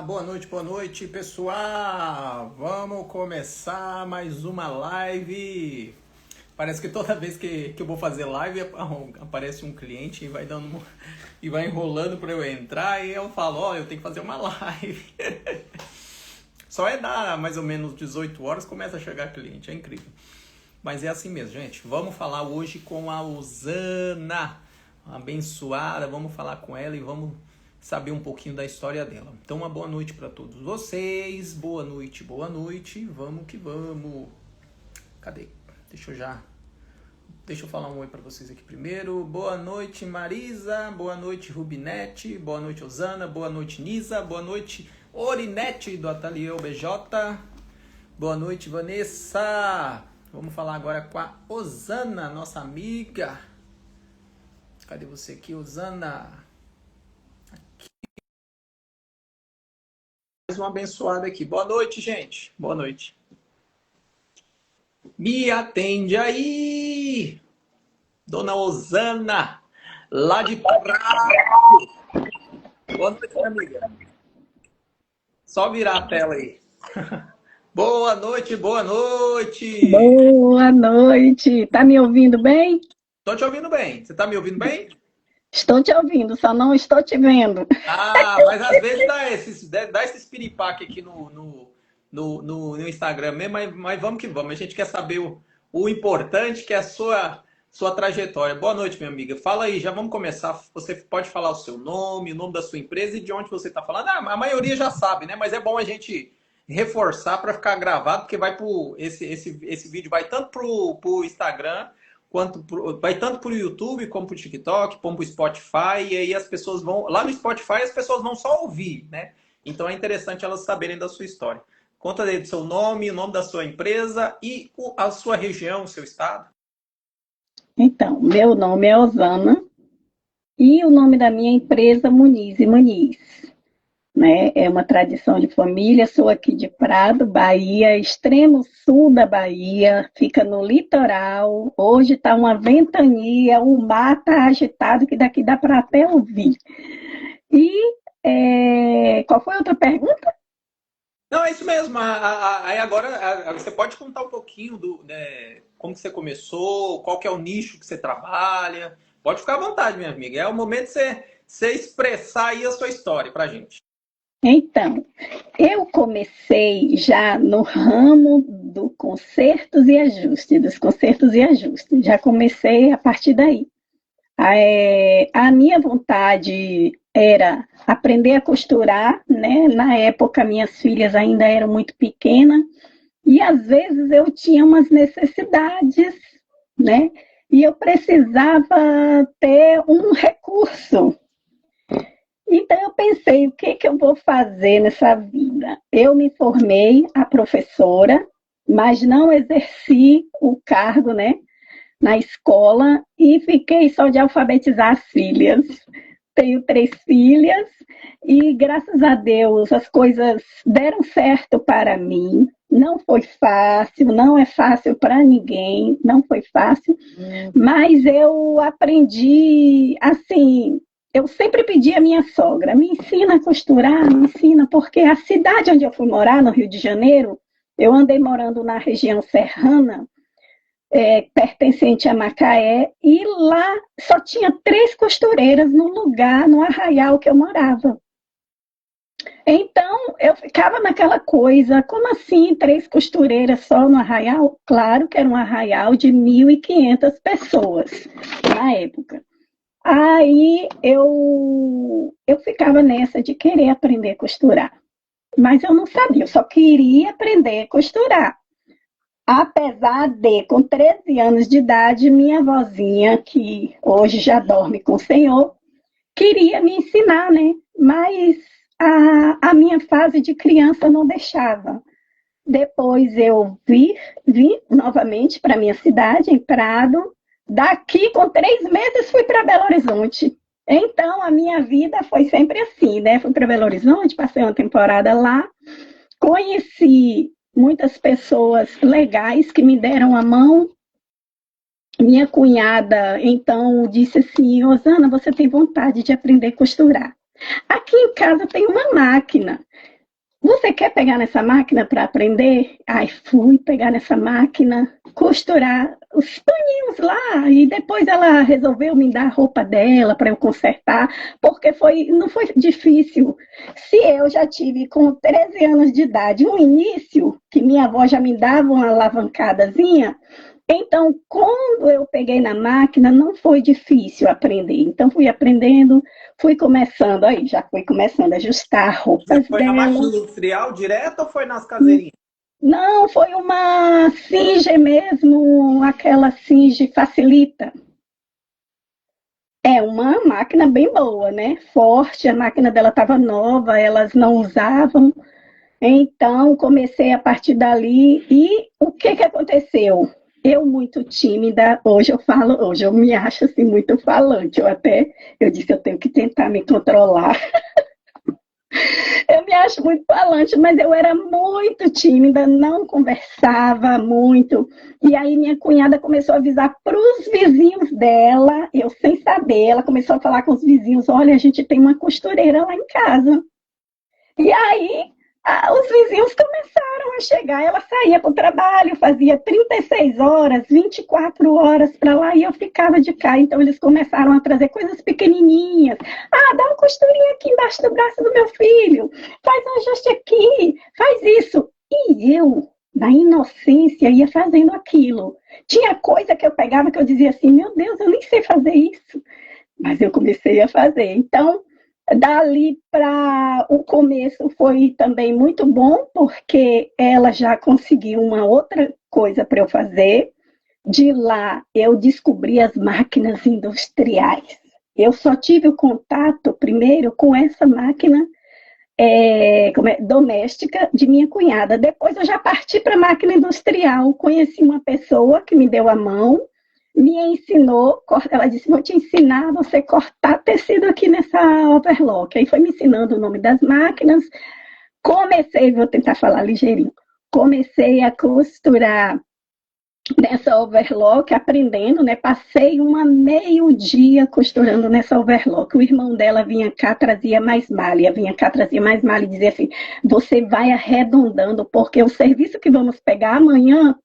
Boa noite, pessoal! Vamos começar mais uma live. Parece que toda vez que eu vou fazer live aparece um cliente e vai e vai enrolando para eu entrar e eu falo, ó, eu tenho que fazer uma live. Só é dar mais ou menos 18 horas começa a chegar cliente, é incrível. Mas é assim mesmo, gente. Vamos falar hoje com a Osana, abençoada. Vamos falar com ela e vamos saber um pouquinho da história dela. Então, uma boa noite para todos vocês. Boa noite, boa noite. Vamos que vamos. Cadê? Deixa eu falar um oi para vocês aqui primeiro. Boa noite, Marisa. Boa noite, Rubinete. Boa noite, Osana. Boa noite, Nisa. Boa noite, Orinete do Ateliê BJ. Boa noite, Vanessa. Vamos falar agora com a Osana, nossa amiga. Cadê você aqui, Osana? Mais uma abençoada aqui. Boa noite, gente. Boa noite. Me atende aí, Dona Osana, lá de Prado. Boa noite, minha amiga. Só virar a tela aí. Boa noite, boa noite. Boa noite. Tá me ouvindo bem? Tô te ouvindo bem. Você tá me ouvindo bem? Estou te ouvindo, só não estou te vendo. Ah, mas às vezes dá esse piripaque aqui no Instagram mesmo, mas vamos que vamos. A gente quer saber o importante, que é a sua trajetória. Boa noite, minha amiga. Fala aí, já vamos começar. Você pode falar o seu nome, o nome da sua empresa e de onde você está falando. Ah, a maioria já sabe, né? Mas é bom a gente reforçar para ficar gravado, porque esse vídeo vai tanto pro Instagram, vai tanto para o YouTube, como para o TikTok, como para o Spotify, e aí as pessoas vão... Lá no Spotify as pessoas vão só ouvir, né? Então é interessante elas saberem da sua história. Conta aí do seu nome, o nome da sua empresa e a sua região, o seu estado. Então, meu nome é Osana e o nome da minha empresa Muniz e Muniz. Né? É uma tradição de família, sou aqui de Prado, Bahia, extremo sul da Bahia, fica no litoral. Hoje está uma ventania, o mar está agitado, que daqui dá para até ouvir. E qual foi a outra pergunta? Não, é isso mesmo. Aí agora você pode contar um pouquinho como que você começou, qual que é o nicho que você trabalha. Pode ficar à vontade, minha amiga. É o momento de você expressar aí a sua história pra gente. Então, eu comecei já no ramo dos consertos e ajustes. Já comecei a partir daí. A minha vontade era aprender a costurar, né? Na época, minhas filhas ainda eram muito pequenas e às vezes eu tinha umas necessidades, né? E eu precisava ter um recurso. Então eu pensei, o que eu vou fazer nessa vida? Eu me formei a professora, mas não exerci o cargo, né, na escola e fiquei só de alfabetizar as filhas. Tenho 3 filhas e, graças a Deus, as coisas deram certo para mim. Não foi fácil, não é fácil para ninguém, não foi fácil, mas eu aprendi, assim, eu sempre pedi à minha sogra, me ensina a costurar, me ensina, porque a cidade onde eu fui morar, no Rio de Janeiro, eu andei morando na região serrana, pertencente a Macaé, e lá só tinha 3 costureiras no lugar, no arraial que eu morava. Então, eu ficava naquela coisa, como assim 3 costureiras só no arraial? Claro que era um arraial de 1.500 pessoas na época. Aí eu ficava nessa de querer aprender a costurar. Mas eu não sabia, eu só queria aprender a costurar. Apesar de, com 13 anos de idade, minha avózinha, que hoje já dorme com o Senhor, queria me ensinar, né? Mas a minha fase de criança não deixava. Depois eu vim novamente para minha cidade, em Prado. Daqui, com 3 meses, fui para Belo Horizonte. Então, a minha vida foi sempre assim, né? Fui para Belo Horizonte, passei uma temporada lá, conheci muitas pessoas legais que me deram a mão. Minha cunhada, então, disse assim, Osana, você tem vontade de aprender a costurar? Aqui em casa tem uma máquina. você quer pegar nessa máquina para aprender? Aí fui pegar nessa máquina, costurar os paninhos lá, e depois ela resolveu me dar a roupa dela para eu consertar, porque não foi difícil. Se eu já tive com 13 anos de idade um início, que minha avó já me dava uma alavancadazinha, então, quando eu peguei na máquina, não foi difícil aprender. Então, fui aprendendo, fui começando, aí já fui começando a ajustar Você roupas foi na máquina dela. industrial direto ou foi nas caseirinhas? Não, foi uma Singer mesmo, aquela Singer facilita. É uma máquina bem boa, né? Forte, a máquina dela estava nova, elas não usavam. Então, comecei a partir dali. E o que aconteceu? Eu, muito tímida, hoje eu me acho assim muito falante. Eu disse, eu tenho que tentar me controlar. Eu me acho muito falante, mas eu era muito tímida, não conversava muito. E aí minha cunhada começou a avisar para os vizinhos dela, eu sem saber, ela começou a falar com os vizinhos, olha, a gente tem uma costureira lá em casa. E aí os vizinhos começaram a chegar, ela saía para o trabalho, fazia 36 horas, 24 horas para lá e eu ficava de cá. Então eles começaram a trazer coisas pequenininhas. Ah, dá uma costurinha aqui embaixo do braço do meu filho, faz um ajuste aqui, faz isso. E eu, na inocência, ia fazendo aquilo. Tinha coisa que eu pegava que eu dizia assim, meu Deus, eu nem sei fazer isso. Mas eu comecei a fazer. Então, dali para o começo foi também muito bom, porque ela já conseguiu uma outra coisa para eu fazer. De lá, eu descobri as máquinas industriais. Eu só tive o contato primeiro com essa máquina doméstica de minha cunhada. Depois eu já parti para a máquina industrial. Conheci uma pessoa que me deu a mão, me ensinou, ela disse, vou te ensinar a você cortar tecido aqui nessa overlock. Aí foi me ensinando o nome das máquinas, vou tentar falar ligeirinho, comecei a costurar nessa overlock, aprendendo, né? Passei meio dia costurando nessa overlock. O irmão dela vinha cá, trazia mais malha, e dizia assim, você vai arredondando, porque o serviço que vamos pegar amanhã,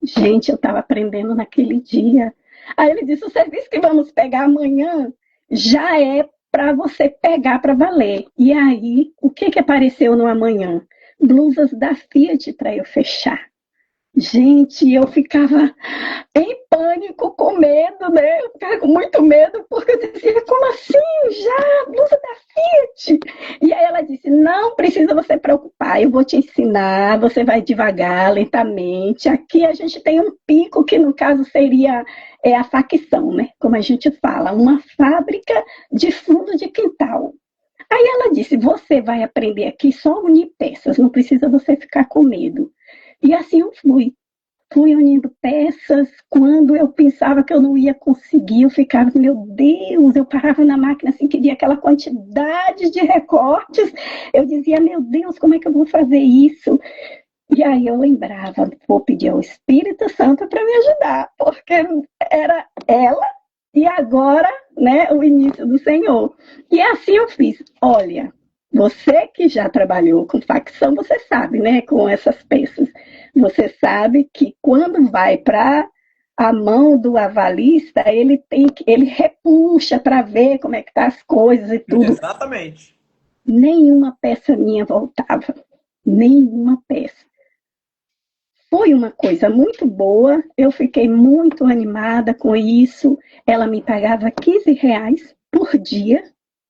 gente, eu estava aprendendo naquele dia. Aí ele disse, o serviço que vamos pegar amanhã já é para você pegar para valer. E aí, o que apareceu no amanhã? Blusas da Fiat para eu fechar. Gente, eu ficava em pânico, com medo, né? Eu ficava com muito medo, porque eu dizia, como assim? Já? Blusa da Fiat? E aí ela disse, não precisa você preocupar, eu vou te ensinar, você vai devagar, lentamente. Aqui a gente tem um pico, que no caso seria a facção, né? Como a gente fala, uma fábrica de fundo de quintal. Aí ela disse, você vai aprender aqui só unir peças, não precisa você ficar com medo. E assim eu fui unindo peças. Quando eu pensava que eu não ia conseguir, eu ficava, meu Deus, eu parava na máquina assim, queria aquela quantidade de recortes. Eu dizia, meu Deus, como é que eu vou fazer isso? E aí eu lembrava, vou pedir ao Espírito Santo para me ajudar, porque era ela e agora, né, o início do Senhor. E assim eu fiz. Olha, você que já trabalhou com facção, você sabe, né, com essas peças. Você sabe que quando vai para a mão do avalista, ele repuxa para ver como é que tá as coisas e tudo. Exatamente. Nenhuma peça minha voltava. Nenhuma peça. Foi uma coisa muito boa, eu fiquei muito animada com isso. Ela me pagava R$ 15 por dia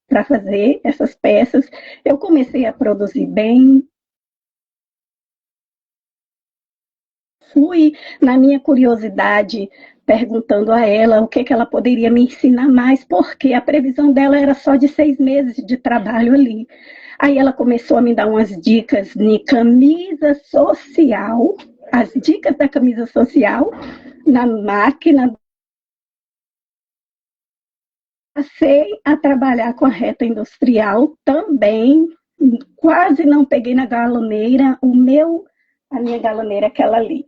para fazer essas peças. Eu comecei a produzir bem. Fui, na minha curiosidade, perguntando a ela o que ela poderia me ensinar mais, porque a previsão dela era só de 6 meses de trabalho ali. Aí ela começou a me dar umas dicas de camisa social, as dicas da camisa social na máquina. Passei a trabalhar com a reta industrial também, quase não peguei na galoneira. A minha galoneira é aquela ali.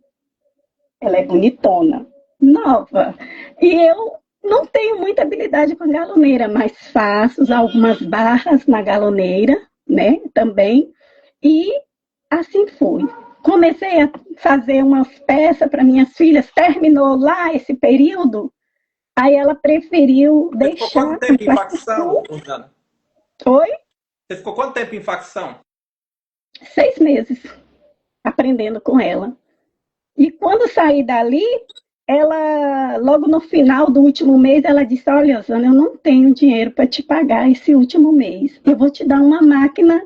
Ela é bonitona, nova. E eu não tenho muita habilidade com galoneira, mas faço algumas barras na galoneira, né? Também. E assim foi. Comecei a fazer umas peças para minhas filhas, terminou lá esse período, aí ela preferiu Você ficou quanto deixar tempo em completar. facção, Rosana? Foi Você ficou quanto tempo em facção? 6 meses aprendendo com ela. E quando saí dali, ela, logo no final do último mês, ela disse: Olha, Zana, eu não tenho dinheiro para te pagar esse último mês. Eu vou te dar uma máquina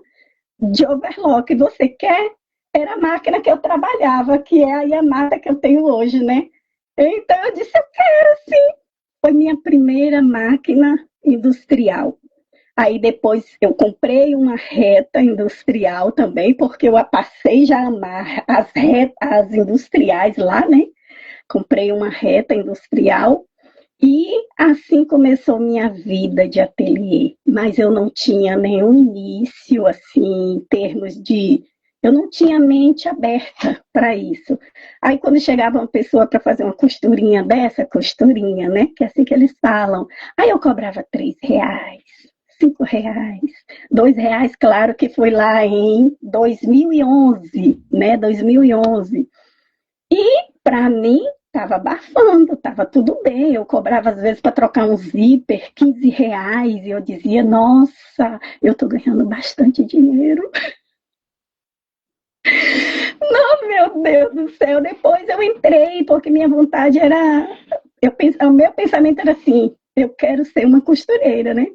de overlock. Você quer? Era a máquina que eu trabalhava, que é a Yamaha que eu tenho hoje, né? Então eu disse: Eu quero sim. Foi minha primeira máquina industrial. Aí depois eu comprei uma reta industrial também, porque eu passei já a amar as industriais lá, né? Comprei uma reta industrial e assim começou minha vida de ateliê. Mas eu não tinha nenhum início, assim, em termos de. Eu não tinha mente aberta para isso. Aí, quando chegava uma pessoa para fazer uma costurinha dessa, costurinha, né? Que é assim que eles falam. Aí eu cobrava R$ 3, R$ 5, R$ 2, claro que foi lá em 2011, né? 2011. E para mim estava abafando, estava tudo bem. Eu cobrava às vezes para trocar um zíper R$ 15 e eu dizia: Nossa, eu estou ganhando bastante dinheiro. Oh, meu Deus do céu. Depois eu entrei porque minha vontade era, o meu pensamento era assim: eu quero ser uma costureira, né?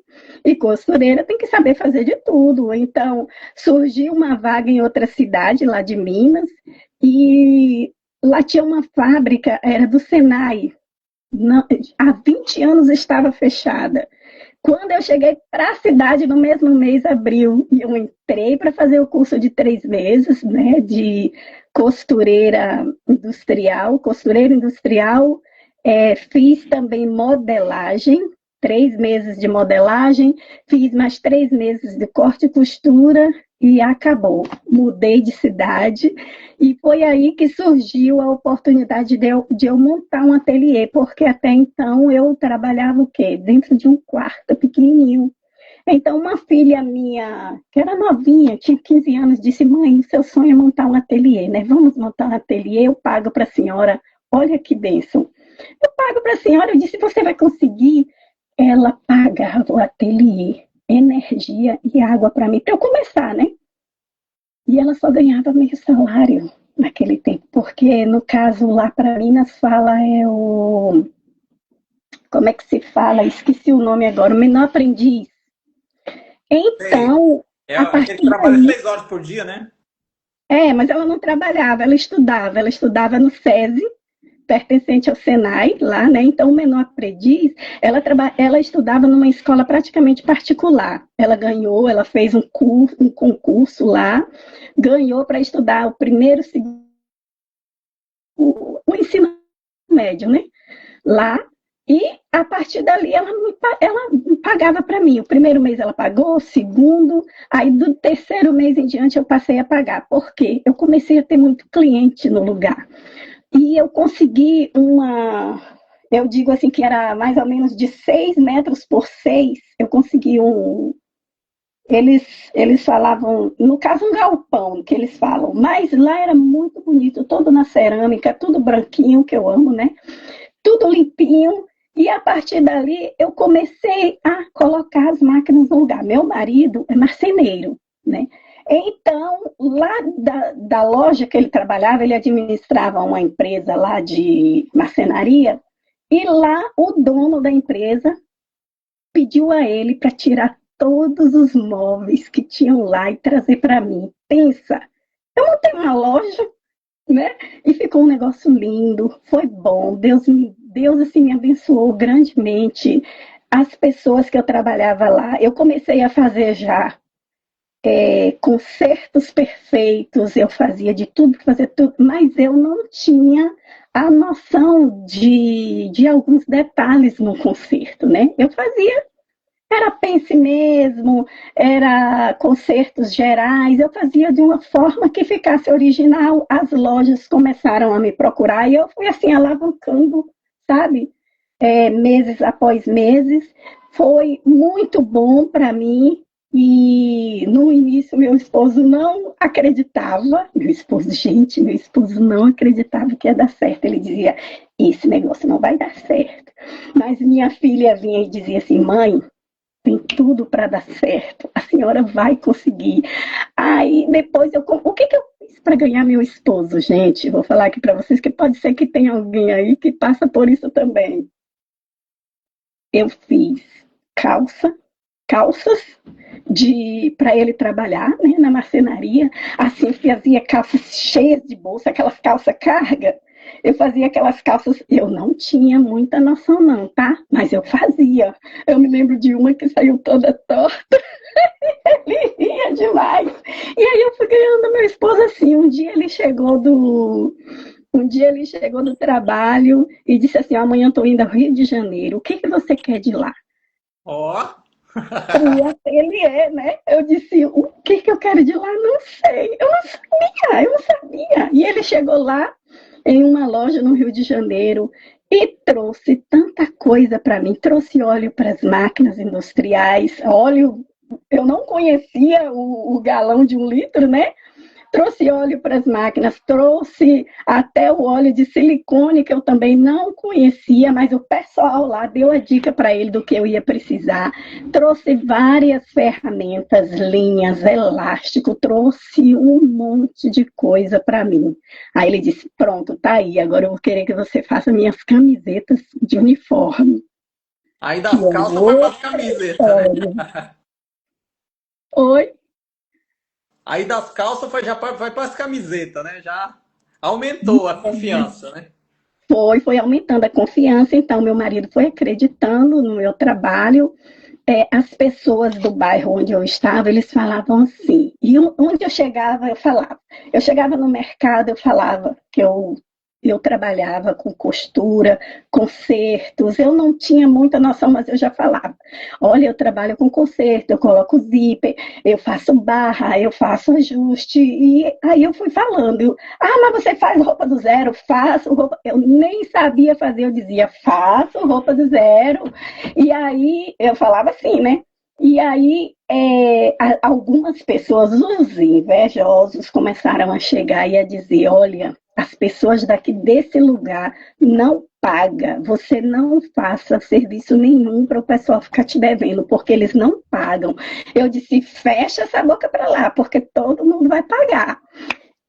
E costureira tem que saber fazer de tudo. Então surgiu uma vaga em outra cidade lá de Minas e lá tinha uma fábrica, era do Senai. Não, há 20 anos estava fechada. Quando eu cheguei para a cidade, no mesmo mês abriu, e eu entrei para fazer o curso de 3 meses, né, de costureira industrial, fiz também modelagem, 3 meses de modelagem, fiz mais 3 meses de corte e costura e acabou. Mudei de cidade e foi aí que surgiu a oportunidade de eu montar um ateliê, porque até então eu trabalhava o quê? Dentro de um quarto pequenininho. Então, uma filha minha, que era novinha, tinha 15 anos, disse: Mãe, seu sonho é montar um ateliê, né? Vamos montar um ateliê, eu pago para a senhora. Olha que bênção. Eu pago para a senhora, eu disse: Você vai conseguir? Ela pagava o ateliê, energia e água para mim, para eu começar, né? E ela só ganhava meio salário naquele tempo, porque no caso lá para Minas fala como é que se fala? Esqueci o nome agora, o menor aprendiz. Sei. Então, É a aquele que partir trabalha daí, 6 horas por dia, né? mas ela não trabalhava, ela estudava no SESI, pertencente ao Senai, lá, né? Então, o menor aprendiz, ela estudava numa escola praticamente particular. Ela fez um concurso lá, ganhou para estudar o primeiro, segundo, o ensino médio, né? Lá. E a partir dali ela pagava para mim. O primeiro mês ela pagou, o segundo, aí do terceiro mês em diante eu passei a pagar. Por quê? Eu comecei a ter muito cliente no lugar. E eu consegui eu digo assim que era mais ou menos de 6 metros por 6, eu consegui eles falavam, no caso um galpão, que eles falam, mas lá era muito bonito, todo na cerâmica, tudo branquinho, que eu amo, né? Tudo limpinho. E a partir dali eu comecei a colocar as máquinas no lugar. Meu marido é marceneiro, né? Então, lá da loja que ele trabalhava, ele administrava uma empresa lá de marcenaria, e lá o dono da empresa pediu a ele para tirar todos os móveis que tinham lá e trazer para mim. Pensa, eu montei uma loja, né? E ficou um negócio lindo, foi bom. Deus assim me abençoou grandemente. As pessoas que eu trabalhava lá, eu comecei a fazer já concertos perfeitos, eu fazia de tudo, fazia tudo, mas eu não tinha a noção de alguns detalhes no concerto, né? Eu fazia era pence mesmo, era concertos gerais, eu fazia de uma forma que ficasse original. As lojas começaram a me procurar e eu fui assim alavancando, sabe? Meses após meses. Foi muito bom para mim, E no início meu esposo não acreditava, meu esposo não acreditava que ia dar certo. Ele dizia, esse negócio não vai dar certo. Mas minha filha vinha e dizia assim, mãe, tem tudo para dar certo, a senhora vai conseguir. Aí depois o que eu fiz para ganhar meu esposo, gente? Vou falar aqui para vocês que pode ser que tenha alguém aí que passa por isso também. Eu fiz calça, calças para ele trabalhar, né, na marcenaria, assim, fazia calças cheias de bolsa, aquelas calças carga. Eu fazia aquelas calças, eu não tinha muita noção não, tá? Mas eu fazia. Eu me lembro de uma que saiu toda torta. Ele ria demais. E aí eu fui ganhando meu esposo assim. Um dia ele chegou do trabalho e disse assim, amanhã eu estou indo ao Rio de Janeiro, o que você quer de lá? Ó, O ateliê, né? Eu disse, o que eu quero de lá? Não sei. Eu não sabia. E ele chegou lá em uma loja no Rio de Janeiro e trouxe tanta coisa para mim. Trouxe óleo para as máquinas industriais, óleo, eu não conhecia o galão de 1 litro, né? Trouxe óleo para as máquinas, trouxe até o óleo de silicone, que eu também não conhecia, mas o pessoal lá deu a dica para ele do que eu ia precisar. Trouxe várias ferramentas, linhas, elástico, trouxe um monte de coisa para mim. Aí ele disse, pronto, tá aí, agora eu vou querer que você faça minhas camisetas de uniforme. aí das calças foi para as camisetas, né? Oi? Aí das calças vai para as camisetas, né? Já aumentou a confiança, né? Foi aumentando a confiança, então meu marido foi acreditando no meu trabalho. As pessoas do bairro onde eu estava, eles falavam assim, e onde eu chegava, eu falava. Eu chegava no mercado, eu falava que eu trabalhava com costura, consertos, eu não tinha muita noção, mas eu já falava. Olha, eu trabalho com conserto, eu coloco zíper, eu faço barra, eu faço ajuste, e aí eu fui falando. Mas você faz roupa do zero? Faço roupa. Eu nem sabia fazer, eu dizia, faço roupa do zero. E aí eu falava assim, né? E aí, algumas pessoas, os invejosos, começaram a chegar e a dizer: olha, as pessoas daqui desse lugar não pagam, você não faça serviço nenhum para o pessoal ficar te devendo, porque eles não pagam. Eu disse: fecha essa boca para lá, porque todo mundo vai pagar.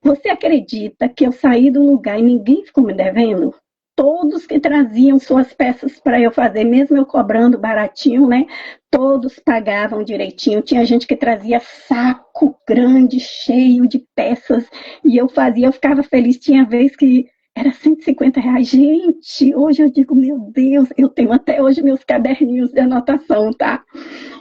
Você acredita que eu saí do lugar e ninguém ficou me devendo? Todos que traziam suas peças para eu fazer, mesmo eu cobrando baratinho, né? Todos pagavam direitinho. Tinha gente que trazia saco grande, cheio de peças, e eu fazia, eu ficava feliz. Tinha vez que era R$ 150. Gente, hoje eu digo, meu Deus, eu tenho até hoje meus caderninhos de anotação, tá?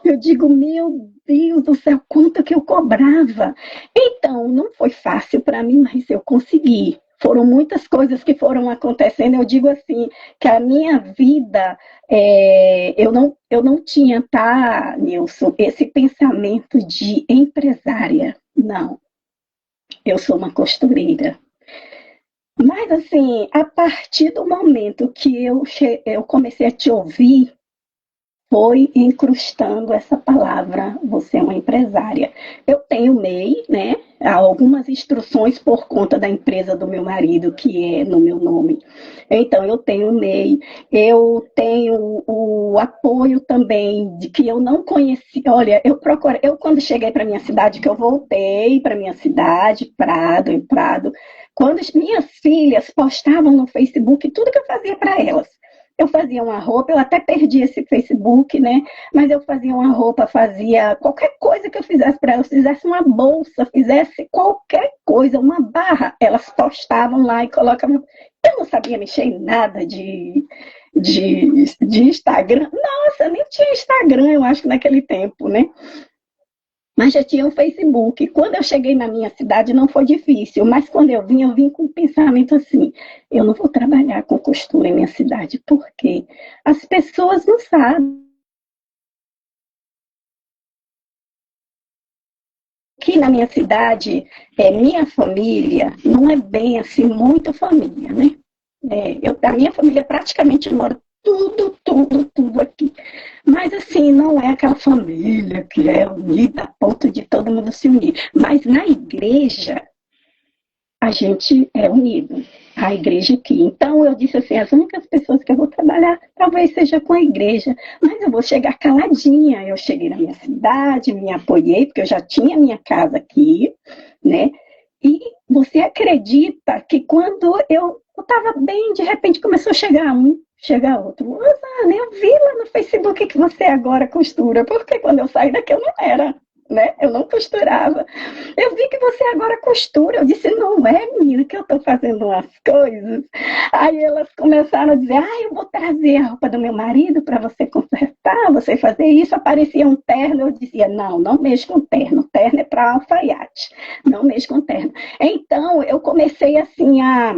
Eu digo, meu Deus do céu, quanto que eu cobrava. Então, não foi fácil para mim, mas eu consegui. Foram muitas coisas que foram acontecendo. Eu digo assim, que a minha vida, eu não tinha, tá, Nilson, esse pensamento de empresária. Não, eu sou uma costureira. Mas, assim, a partir do momento que eu comecei a te ouvir, foi incrustando essa palavra, você é uma empresária. Eu tenho MEI, né? Há algumas instruções por conta da empresa do meu marido, que é no meu nome. Então, eu tenho MEI, eu tenho o apoio também de que eu não conhecia. Olha, eu quando cheguei para minha cidade, que eu voltei para minha cidade, em Prado, quando as minhas filhas postavam no Facebook tudo que eu fazia para elas. Eu fazia uma roupa, eu até perdi esse Facebook, né? Mas eu fazia uma roupa, fazia qualquer coisa que eu fizesse para elas, fizesse uma bolsa, fizesse qualquer coisa, uma barra, elas postavam lá e colocavam. Eu não sabia mexer em nada de Instagram. Nossa, nem tinha Instagram, eu acho, naquele tempo, né? Mas já tinha o Facebook. Quando eu cheguei na minha cidade não foi difícil, mas quando eu vim com um pensamento assim, eu não vou trabalhar com costura em minha cidade, porque as pessoas não sabem. Aqui na minha cidade, minha família não é bem assim, muito família, né? A minha família praticamente mora tudo, tudo, tudo aqui. Mas assim, não é aquela família que é unida a ponto de todo mundo se unir. Mas na igreja, a gente é unido. A igreja aqui. Então eu disse assim, as únicas pessoas que eu vou trabalhar talvez seja com a igreja, mas eu vou chegar caladinha. Eu cheguei na minha cidade, me apoiei, porque eu já tinha minha casa aqui, né? E você acredita que quando eu estava bem, de repente começou a chegar um, chegar outro. Rosana, eu vi lá no Facebook que você agora costura, porque quando eu saí daqui eu não era, né? Eu não costurava. Eu vi que você agora costura. Eu disse, não é, menina, que eu estou fazendo umas coisas. Aí elas começaram a dizer, eu vou trazer a roupa do meu marido para você consertar, você fazer isso. Aparecia um terno, eu dizia, não, não mexo com terno. Terno é para alfaiate, não mexo com terno. Então, eu comecei assim a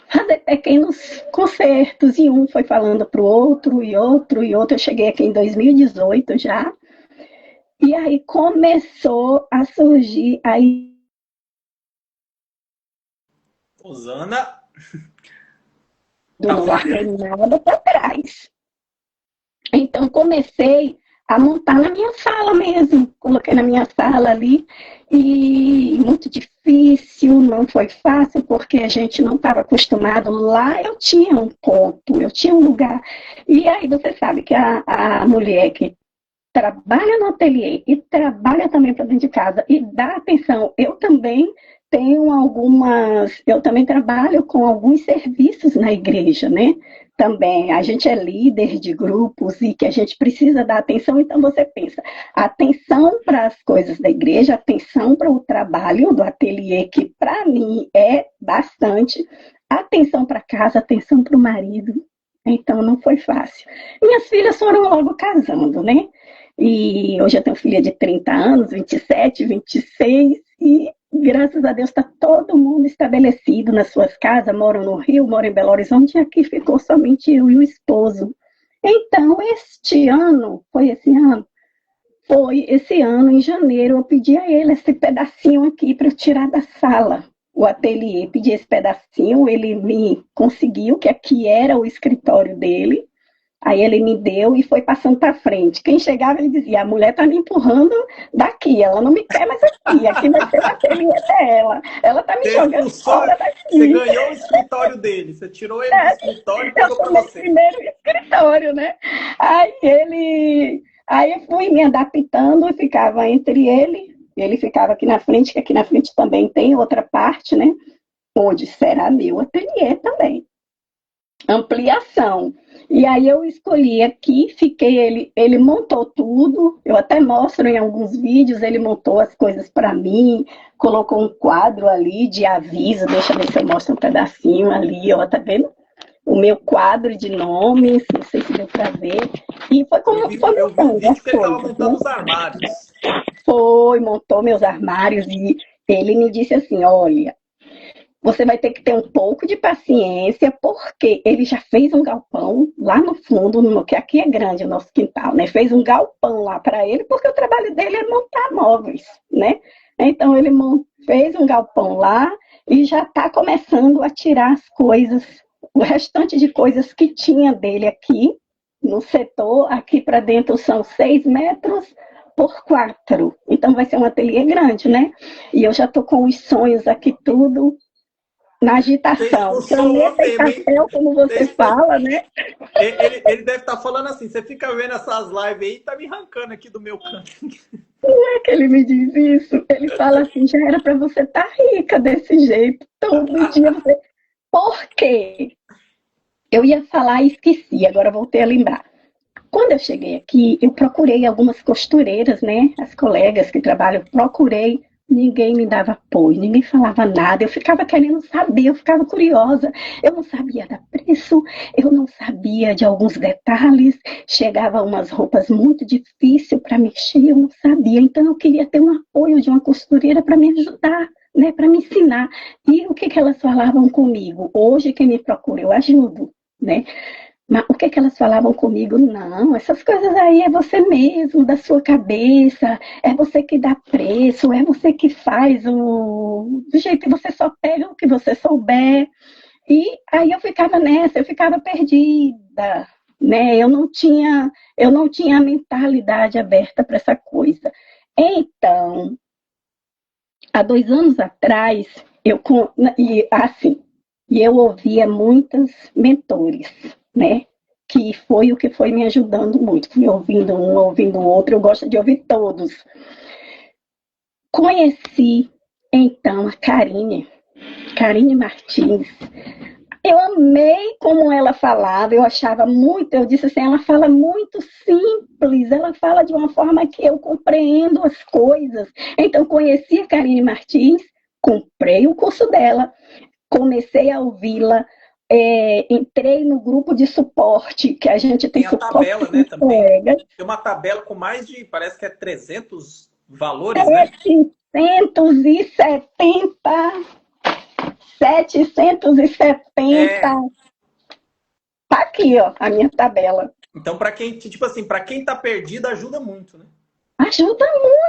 fazer pequenos concertos, e um foi falando para o outro, e outro, e outro. Eu cheguei aqui em 2018 já, e aí começou a surgir aí. Rosana, Não larguei nada para trás. Então comecei a montar na minha sala mesmo. Coloquei na minha sala ali, e muito difícil, não foi fácil, porque a gente não estava acostumado. Lá eu tinha um ponto, eu tinha um lugar. E aí você sabe que a mulher que trabalha no ateliê e trabalha também para dentro de casa e dá atenção. Eu também eu também trabalho com alguns serviços na igreja, né? Também a gente é líder de grupos e que a gente precisa dar atenção, então você pensa, atenção para as coisas da igreja, atenção para o trabalho do ateliê, que para mim é bastante, atenção para casa, atenção para o marido. Então não foi fácil. Minhas filhas foram logo casando, né? E hoje eu tenho filha de 30 anos, 27, 26, e graças a Deus está todo mundo estabelecido nas suas casas, moram no Rio, moram em Belo Horizonte, e aqui ficou somente eu e o esposo. Então, foi esse ano, em janeiro, eu pedi a ele esse pedacinho aqui para eu tirar da sala. O ateliê, pedi esse pedacinho, ele me conseguiu, que aqui era o escritório dele. Aí ele me deu e foi passando para frente. Quem chegava, ele dizia, a mulher está me empurrando daqui, ela não me quer mais aqui vai ser o ateliê dela. Ela está me jogando fora daqui. Você ganhou o escritório dele, você tirou ele do escritório e pegou para você. Primeiro escritório, né? Aí eu fui me adaptando e ficava entre ele ficava aqui na frente, que aqui na frente também tem outra parte, né? Onde será meu ateliê também. Ampliação. E aí eu escolhi aqui, ele montou tudo, eu até mostro em alguns vídeos, ele montou as coisas para mim, colocou um quadro ali de aviso, deixa eu ver se eu mostro um pedacinho ali, ó, tá vendo? O meu quadro de nomes, não sei se deu para ver, e foi como foi montando as coisas. Montando os armários. Montou meus armários, e ele me disse assim, olha, você vai ter que ter um pouco de paciência, porque ele já fez um galpão lá no fundo, que aqui é grande o nosso quintal, né? Fez um galpão lá para ele, porque o trabalho dele é montar móveis, né? Então ele fez um galpão lá e já está começando a tirar as coisas, o restante de coisas que tinha dele aqui no setor. Aqui para dentro são 6 metros por 4. Então vai ser um ateliê grande, né? E eu já estou com os sonhos aqui tudo na agitação. Caneta e papel, como você fala, né? Ele deve estar falando assim, você fica vendo essas lives aí, tá me arrancando aqui do meu canto. Não é que ele me diz isso? Ele fala assim, já era para você estar rica desse jeito, todo dia você... Por quê? Eu ia falar e esqueci, agora voltei a lembrar. Quando eu cheguei aqui, eu procurei algumas costureiras, né? As colegas que trabalham, procurei. Ninguém me dava apoio, ninguém falava nada, eu ficava querendo saber, eu ficava curiosa, eu não sabia dar preço, eu não sabia de alguns detalhes, chegava umas roupas muito difíceis para mexer, eu não sabia, então eu queria ter um apoio de uma costureira para me ajudar, né, para me ensinar. E o que elas falavam comigo? Hoje quem me procura, eu ajudo, né? Mas o que elas falavam comigo? Não, essas coisas aí é você mesmo, da sua cabeça, é você que dá preço, é você que faz do jeito que você só pega o que você souber. E aí eu ficava nessa, eu ficava perdida, né? Eu não tinha a mentalidade aberta para essa coisa. Então, há 2 anos atrás, e eu ouvia muitos mentores, né? Que foi o que foi me ajudando muito. Fui ouvindo um, ouvindo o outro, eu gosto de ouvir todos. Conheci, então, a Karine Martins. Eu amei como ela falava, eu achava muito, eu disse assim, ela fala muito simples, ela fala de uma forma que eu compreendo as coisas. Então, conheci a Karine Martins, comprei o curso dela, comecei a ouvi-la, entrei no grupo de suporte, que a gente tem Tem a suporte tabela, com né, também. colegas. Tem uma tabela com mais de, parece que é 300 valores, né? 770, 770. Tá aqui, ó, a minha tabela. Então, para quem, tipo assim, para quem tá perdido, ajuda muito, né? Ajuda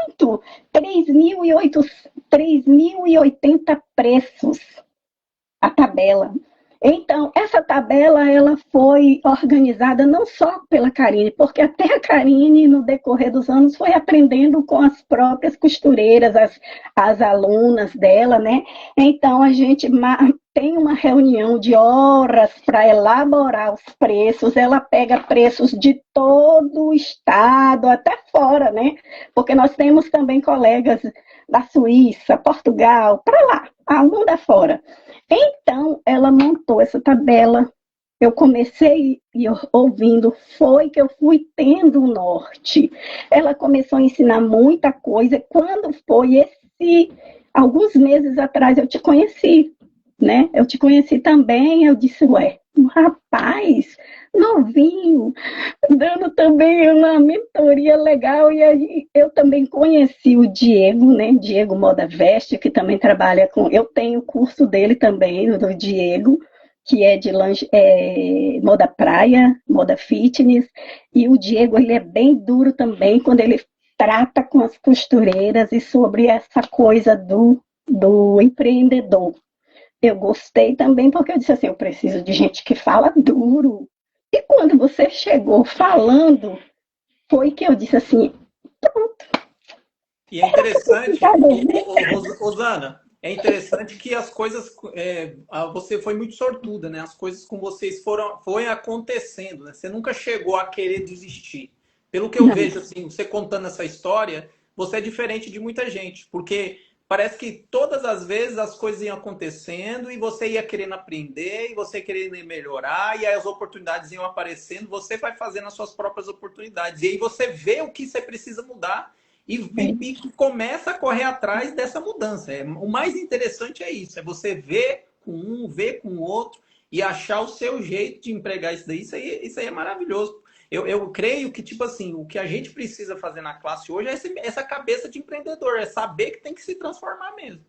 muito. 3.080 preços a tabela. Então, essa tabela ela foi organizada não só pela Karine, porque até a Karine, no decorrer dos anos, foi aprendendo com as próprias costureiras, as alunas dela, né? Então, a gente tem uma reunião de horas para elaborar os preços. Ela pega preços de todo o estado, até fora, né? Porque nós temos também colegas da Suíça, Portugal, para lá, ao mundo afora. Então, ela montou essa tabela. Eu comecei ouvindo, foi que eu fui tendo o norte. Ela começou a ensinar muita coisa. Quando foi alguns meses atrás, eu te conheci, né? Eu te conheci também, eu disse, ué, um rapaz novinho, dando também uma mentoria legal, e aí eu também conheci o Diego, né? Diego Moda Veste, que também trabalha com. Eu tenho o curso dele também, do Diego, que é de moda praia, moda fitness, e o Diego ele é bem duro também quando ele trata com as costureiras e sobre essa coisa do empreendedor. Eu gostei também porque eu disse assim, eu preciso de gente que fala duro. E quando você chegou falando, foi que eu disse assim, pronto. E é interessante, Rosana, é interessante que as coisas, você foi muito sortuda, né? As coisas com vocês foi acontecendo, né? Você nunca chegou a querer desistir. Pelo que eu vejo, assim, você contando essa história, você é diferente de muita gente, porque parece que todas as vezes as coisas iam acontecendo e você ia querendo aprender, e você querendo melhorar, e aí as oportunidades iam aparecendo, você vai fazendo as suas próprias oportunidades. E aí você vê o que você precisa mudar e começa a correr atrás dessa mudança. O mais interessante é isso, é você ver com um, ver com o outro e achar o seu jeito de empregar isso daí. Isso aí é maravilhoso. Eu creio que, tipo assim, o que a gente precisa fazer na classe hoje é essa cabeça de empreendedor, é saber que tem que se transformar mesmo.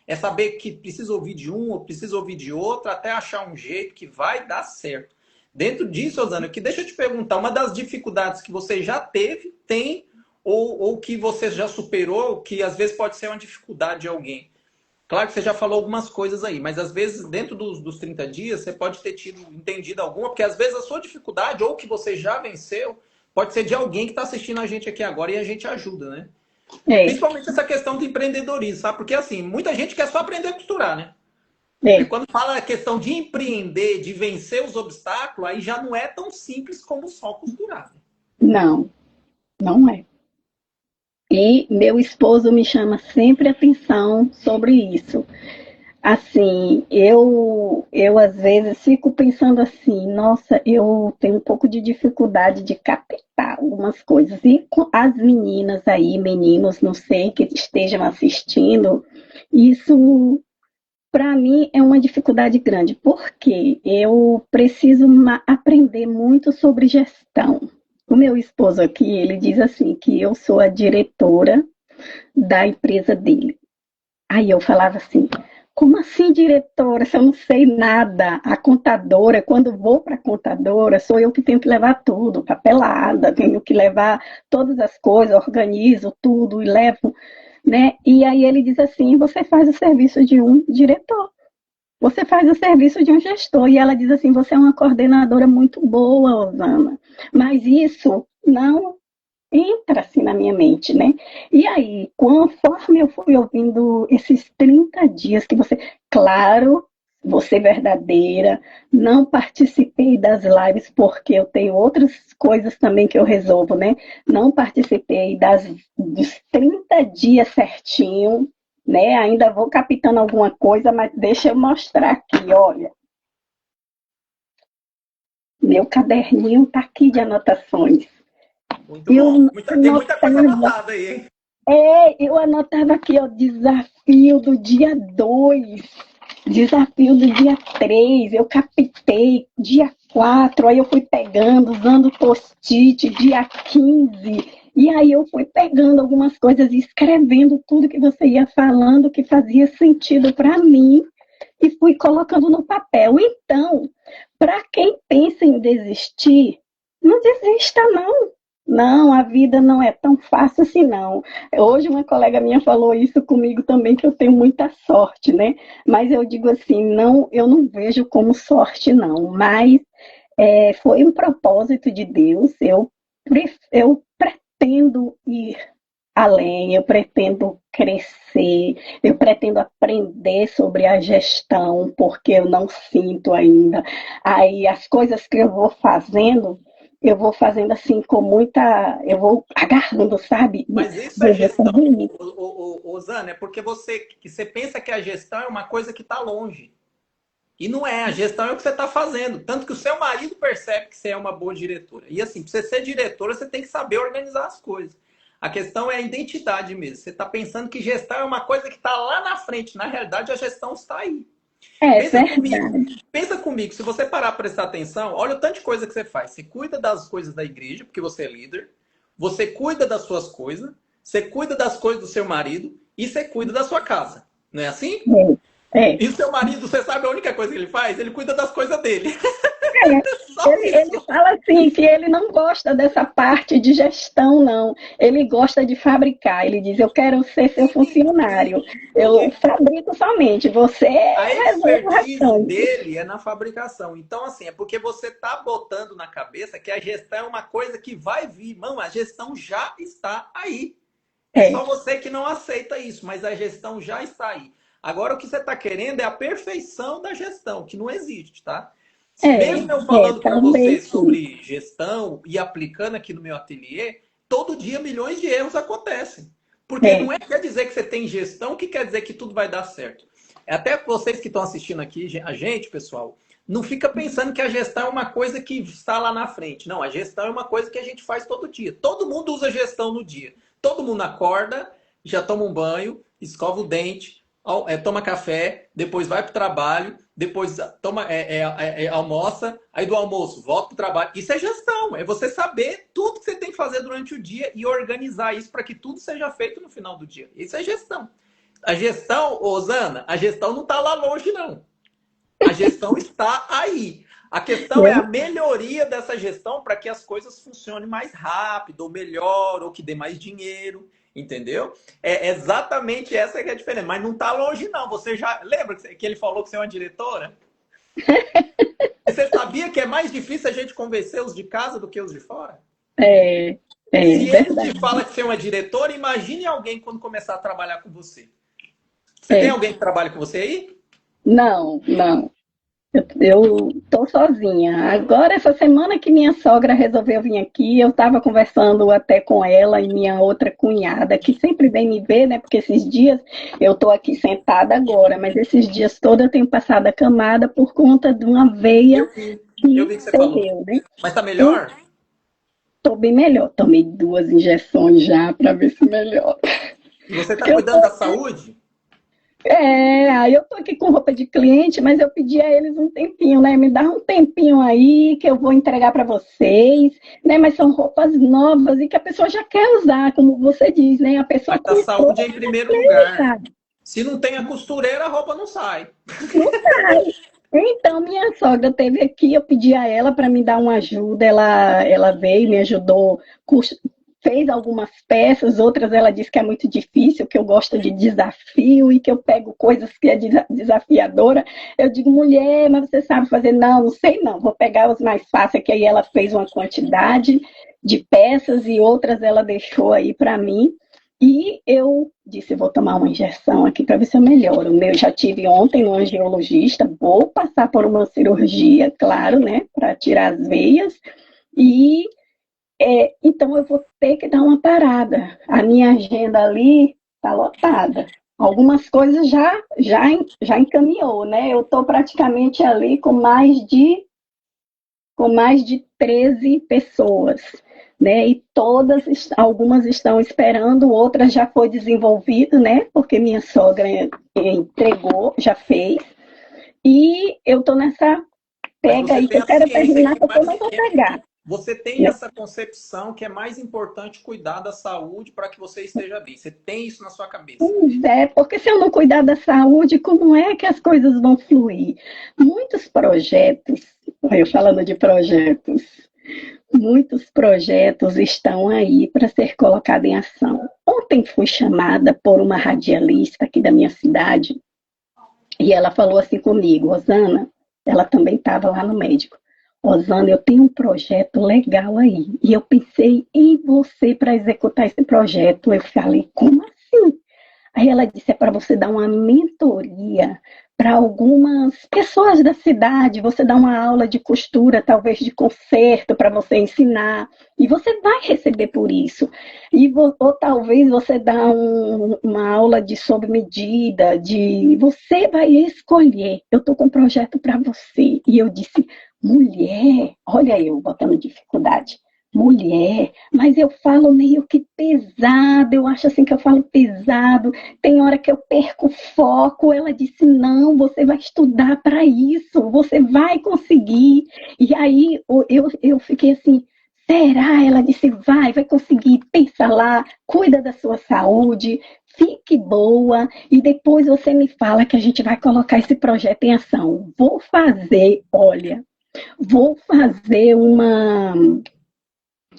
É saber que precisa ouvir de um ou precisa ouvir de outro até achar um jeito que vai dar certo. Dentro disso, Rosana, que deixa eu te perguntar, uma das dificuldades que você já teve, tem, ou que você já superou, que às vezes pode ser uma dificuldade de alguém. Claro que você já falou algumas coisas aí, mas às vezes dentro dos 30 dias você pode ter entendido alguma, porque às vezes a sua dificuldade ou que você já venceu pode ser de alguém que está assistindo a gente aqui agora e a gente ajuda, né? Principalmente essa questão do empreendedorismo, sabe? Porque assim, muita gente quer só aprender a costurar, né? E quando fala a questão de empreender, de vencer os obstáculos, aí já não é tão simples como só costurar. Né? Não, não é. E meu esposo me chama sempre atenção sobre isso. Assim, eu às vezes fico pensando assim, nossa, eu tenho um pouco de dificuldade de captar algumas coisas. E com as meninas aí, meninos, não sei, que estejam assistindo, isso para mim é uma dificuldade grande, porque eu preciso aprender muito sobre gestão. O meu esposo aqui, ele diz assim, que eu sou a diretora da empresa dele. Aí eu falava assim, como assim, diretora? Se eu não sei nada, a contadora, quando vou para a contadora, sou eu que tenho que levar tudo, papelada, tenho que levar todas as coisas, organizo tudo e levo, né? E aí ele diz assim, você faz o serviço de um diretor. você faz o serviço de um gestor. E ela diz assim, você é uma coordenadora muito boa, Osana, mas isso não entra assim na minha mente, né? E aí, conforme eu fui ouvindo esses 30 dias que você, claro, você verdadeira, não participei das lives porque eu tenho outras coisas também que eu resolvo, né? Não participei dos 30 dias certinho, né? Ainda vou captando alguma coisa, mas deixa eu mostrar aqui, olha. Meu caderninho tá aqui de anotações. Muito bom. Eu Tem muita coisa anotava, anotada aí, hein? eu anotava aqui, ó, desafio do dia 2, desafio do dia 3, eu captei, dia 4, aí eu fui pegando, usando post-it, dia 15, e aí eu fui pegando algumas coisas e escrevendo tudo que você ia falando, que fazia sentido para mim, e fui colocando no papel. Então, para quem pensa em desistir, não desista, não. Não, a vida não é tão fácil assim, não. Hoje uma colega minha falou isso comigo também, que eu tenho muita sorte, né? Mas eu digo assim, não, eu não vejo como sorte, não. Mas foi um propósito de Deus. Eu pretendo ir além, eu pretendo crescer, eu pretendo aprender sobre a gestão, porque eu não sinto ainda. Aí as coisas que eu vou fazendo assim com muita. Eu vou agarrando, sabe? Mas isso é Eu vou gestão, fazer isso. Osana, é porque você pensa que a gestão é uma coisa que está longe. E não é, a gestão é o que você está fazendo. Tanto que o seu marido percebe que você é uma boa diretora. E assim, para você ser diretora, você tem que saber organizar as coisas. A questão é a identidade mesmo. Você está pensando que gestão é uma coisa que está lá na frente. Na realidade, a gestão está aí. É Pensa comigo. verdade. Pensa comigo. Se você parar para prestar atenção, olha o tanto de coisa que você faz. Você cuida das coisas da igreja, porque você é líder. Você cuida das suas coisas. Você cuida das coisas do seu marido. E você cuida da sua casa. Não é assim? É, é. E o seu marido, você sabe a única coisa que ele faz? Ele cuida das coisas dele. É, Só ele isso. fala assim que ele não gosta dessa parte de gestão, não. Ele gosta de fabricar. Ele diz: eu quero ser seu funcionário. Eu Porque fabrico somente. Você a resolve o expertise restante. dele é na fabricação. Então, assim, é porque você está botando na cabeça que a gestão é uma coisa que vai vir. Não, a gestão já está aí. É É, só você que não aceita isso, mas a gestão já está aí. Agora, o que você está querendo é a perfeição da gestão, que não existe, tá? Mesmo eu falando para também você sim. sobre gestão e aplicando aqui no meu ateliê, todo dia milhões de erros acontecem. Porque É, não é quer dizer que você tem gestão que quer dizer que tudo vai dar certo. Até vocês que estão assistindo aqui, a gente, pessoal, não fica pensando que a gestão é uma coisa que está lá na frente. Não, a gestão é uma coisa que a gente faz todo dia. Todo mundo usa gestão no dia. Todo mundo acorda, já toma um banho, escova o dente, toma café, depois vai para o trabalho, depois almoça, aí do almoço volta para o trabalho. Isso é gestão, é você saber tudo que você tem que fazer durante o dia e organizar isso para que tudo seja feito no final do dia. Isso é gestão. A gestão, Osana, a gestão não está lá longe, não. A gestão está aí. A questão é a melhoria dessa gestão para que as coisas funcionem mais rápido, ou melhor, ou que dê mais dinheiro, entendeu? É exatamente essa que é a diferença. Mas não está longe, não. Você já lembra que ele falou que você é uma diretora? Você sabia que é mais difícil a gente convencer os de casa do que os de fora? é, Se ele te verdade. fala que você é uma diretora, imagine alguém quando começar a trabalhar com você. Você tem É. alguém que trabalha com você aí? Não, não. Eu tô sozinha. Agora, essa semana que minha sogra resolveu vir aqui, eu estava conversando até com ela e minha outra cunhada, que sempre vem me ver, né? Porque esses dias eu tô aqui sentada agora, mas esses dias todos eu tenho passado a camada por conta de uma veia Eu que vi que você falou. perdeu, né? Mas tá Eu melhor? tô bem melhor. Tomei 2 injeções já para ver se melhora. E você está Porque eu cuidando tô da saúde? aí eu tô aqui com roupa de cliente, mas eu pedi a eles um tempinho, né? Me dá um tempinho aí que eu vou entregar para vocês, né? Mas são roupas novas e que a pessoa já quer usar, como você diz, né? A pessoa Mas a comprou saúde é em primeiro para lugar. usar. Se não tem a costureira, a roupa não sai. Não sai. Então, minha sogra teve aqui, eu pedi a ela para me dar uma ajuda, ela veio, me ajudou fez algumas peças, outras ela disse que é muito difícil, que eu gosto de desafio e que eu pego coisas que é desafiadora. Eu digo, mulher, mas você sabe fazer? Não, não sei não, vou pegar os mais fáceis, que aí ela fez uma quantidade de peças e outras ela deixou aí para mim. E eu disse, vou tomar uma injeção aqui para ver se eu melhoro. Eu já tive ontem no angiologista, vou passar por uma cirurgia, claro, né, para tirar as veias. E então eu vou ter que dar uma parada. A minha agenda ali está lotada. Algumas coisas já encaminhou, né? Eu estou praticamente ali com mais de 13 pessoas, né? E algumas estão esperando, outras já foi desenvolvido, né? Porque minha sogra entregou, já fez. E eu estou nessa pega aí que eu quero terminar, porque eu não vou pegar. Você tem essa concepção que é mais importante cuidar da saúde para que você esteja bem. Você tem isso na sua cabeça. Pois é, porque se eu não cuidar da saúde, como é que as coisas vão fluir? Muitos projetos, eu falando de projetos, muitos projetos estão aí para ser colocados em ação. Ontem fui chamada por uma radialista aqui da minha cidade e ela falou assim comigo, Rosana, ela também estava lá no médico. Rosana, eu tenho um projeto legal aí. E eu pensei em você para executar esse projeto. Eu falei, como assim? Aí ela disse, é para você dar uma mentoria para algumas pessoas da cidade, você dá uma aula de costura, talvez de conserto, para você ensinar, e você vai receber por isso. Ou talvez você dá uma aula de sob medida, você vai escolher. Eu estou com um projeto para você. E eu disse, mulher, olha eu botando dificuldade. Mulher, mas eu falo meio que pesado, eu acho assim que eu falo pesado, tem hora que eu perco o foco. Ela disse, não, você vai estudar para isso, você vai conseguir. E aí eu fiquei assim, será? Ela disse, vai conseguir, pensa lá, cuida da sua saúde, fique boa, e depois você me fala que a gente vai colocar esse projeto em ação. Vou fazer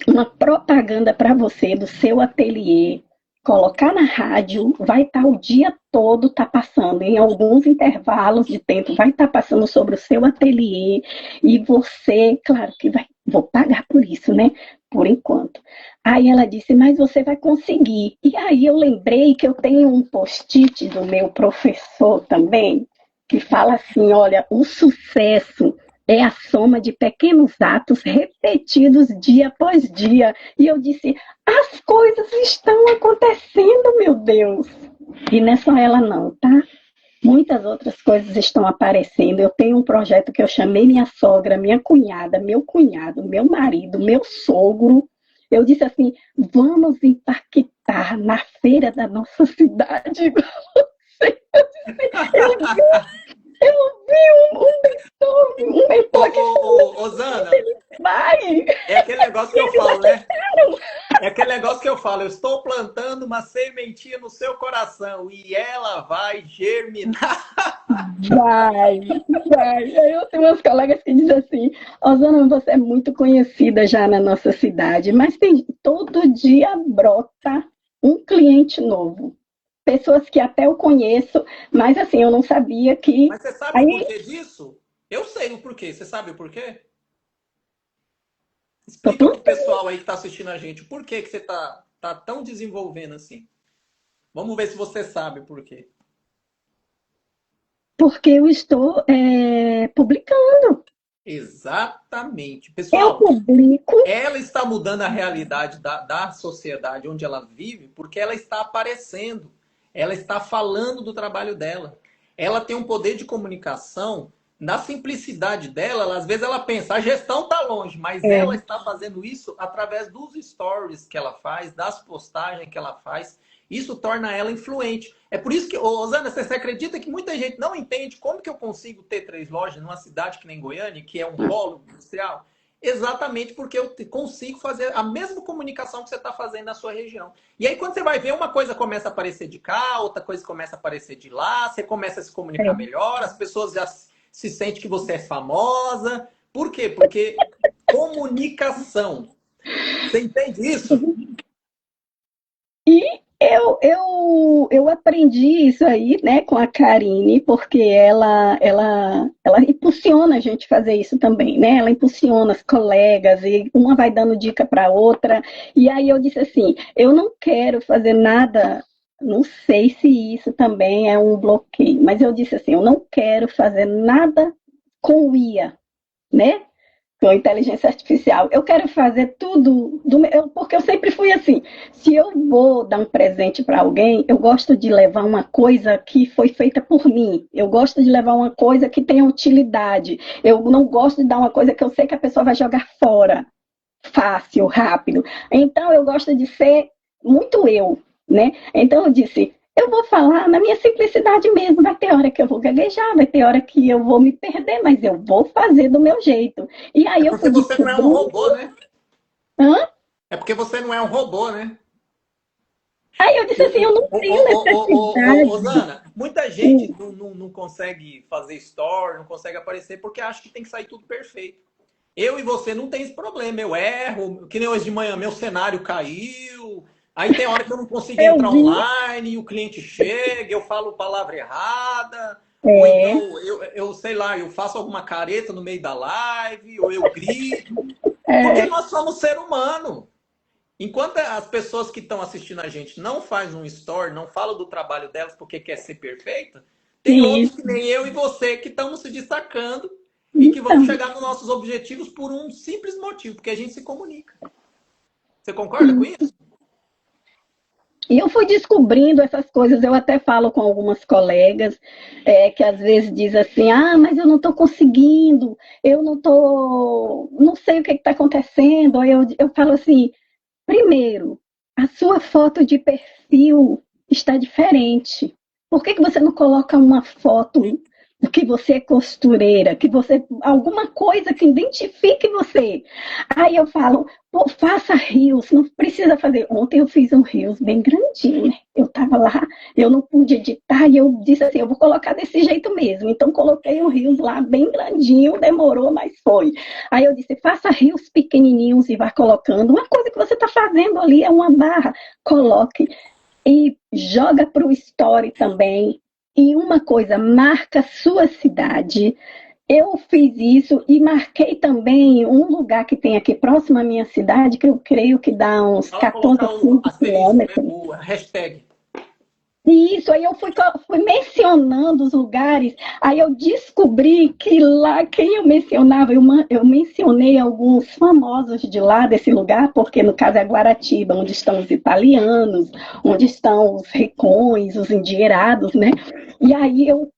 uma propaganda para você do seu ateliê, colocar na rádio, vai estar o dia todo, tá passando, em alguns intervalos de tempo, vai estar passando sobre o seu ateliê, e você, claro que vou pagar por isso, né? Por enquanto. Aí ela disse, mas você vai conseguir. E aí eu lembrei que eu tenho um post-it do meu professor também, que fala assim, olha, o sucesso é a soma de pequenos atos repetidos dia após dia. E eu disse, as coisas estão acontecendo, meu Deus. E não é só ela não, tá? Muitas outras coisas estão aparecendo. Eu tenho um projeto que eu chamei minha sogra, minha cunhada, meu cunhado, meu marido, meu sogro. Eu disse assim, vamos impactar na feira da nossa cidade. Eu vi um mentor que Rosana, vai. É aquele negócio que eu falo, né? É aquele negócio que eu falo, eu estou plantando uma sementinha no seu coração e ela vai germinar. Vai. Eu tenho umas colegas que dizem assim, Rosana, você é muito conhecida já na nossa cidade, mas todo dia brota um cliente novo. Pessoas que até eu conheço, mas assim, eu não sabia que... Mas você sabe o porquê disso? Eu sei o porquê. Você sabe o porquê? Explica pro pessoal aí que está assistindo a gente. Por que você tá tão desenvolvendo assim? Vamos ver se você sabe por quê. Porque eu estou publicando. Exatamente. Pessoal, eu publico. Ela está mudando a realidade da sociedade onde ela vive porque ela está aparecendo. Ela está falando do trabalho dela. Ela tem um poder de comunicação. Na simplicidade dela, às vezes ela pensa, a gestão está longe, mas ela está fazendo isso através dos stories que ela faz, das postagens que ela faz. Isso torna ela influente. É por isso que, Rosana, você acredita que muita gente não entende como que eu consigo ter 3 lojas numa cidade que nem Goiânia, que é um polo industrial? Exatamente porque eu consigo fazer a mesma comunicação que você está fazendo na sua região. E aí, quando você vai ver, uma coisa começa a aparecer de cá, outra coisa começa a aparecer de lá, você começa a se comunicar melhor, as pessoas já se sentem que você é famosa. Por quê? Porque comunicação. Você entende isso? E eu aprendi isso aí, né, com a Karine, porque ela impulsiona a gente fazer isso também, né? Ela impulsiona as colegas e uma vai dando dica para a outra. E aí eu disse assim, eu não quero fazer nada, não sei se isso também é um bloqueio, mas eu disse assim, eu não quero fazer nada com IA, né? Com inteligência artificial. Eu quero fazer tudo porque eu sempre fui assim. Se eu vou dar um presente para alguém, eu gosto de levar uma coisa que foi feita por mim. Eu gosto de levar uma coisa que tenha utilidade. Eu não gosto de dar uma coisa que eu sei que a pessoa vai jogar fora, fácil, rápido. Então eu gosto de ser muito eu, né? Então eu disse, eu vou falar na minha simplicidade mesmo. Vai ter hora que eu vou gaguejar, vai ter hora que eu vou me perder, mas eu vou fazer do meu jeito. E É aí eu porque fui você não é um descobrindo. robô, né? Hã? É porque você não é um robô, né? Aí eu disse assim, eu não tenho necessidade. Zana, muita gente não consegue fazer story, não consegue aparecer porque acha que tem que sair tudo perfeito. Eu e você não tem esse problema. Eu erro, que nem hoje de manhã, meu cenário caiu. Aí tem hora que eu não consigo Eu entrar vi, online, e o cliente chega, eu falo palavra errada, ou então é, eu sei lá, eu faço alguma careta no meio da live, ou eu grito, porque é, nós somos ser humano. Enquanto as pessoas que estão assistindo a gente não fazem um story, não falam do trabalho delas porque quer ser perfeita, tem outros que isso. nem eu e você que estamos se destacando e que vão Então, chegar nos nossos objetivos por um simples motivo, porque a gente se comunica. Você concorda com isso? e eu fui descobrindo essas coisas, eu até falo com algumas colegas que às vezes diz assim, ah, mas eu não estou conseguindo, eu não estou, não sei o que está acontecendo. Aí eu falo assim, primeiro, a sua foto de perfil está diferente. Por que você não coloca uma foto que você é costureira, que você alguma coisa que identifique você? Aí eu falo, pô, faça rios, não precisa fazer. Ontem eu fiz um rios bem grandinho, né? Eu estava lá, eu não pude editar e eu disse assim, eu vou colocar desse jeito mesmo. Então coloquei o rios lá bem grandinho, demorou, mas foi. Aí eu disse, faça rios pequenininhos e vá colocando. Uma coisa que você está fazendo ali é uma barra, coloque e joga para o story também. E uma coisa, marca sua cidade. Eu fiz isso e marquei também um lugar que tem aqui próximo à minha cidade, que eu creio que dá uns Fala colocar 14, o 15 asterisco, né? quilômetros. O hashtag. E isso, aí eu fui mencionando os lugares, aí eu descobri que lá, quem eu mencionava, eu mencionei alguns famosos de lá, desse lugar, porque no caso é Guaratiba, onde estão os italianos, onde estão os ricões, os endinheirados, né? E aí eu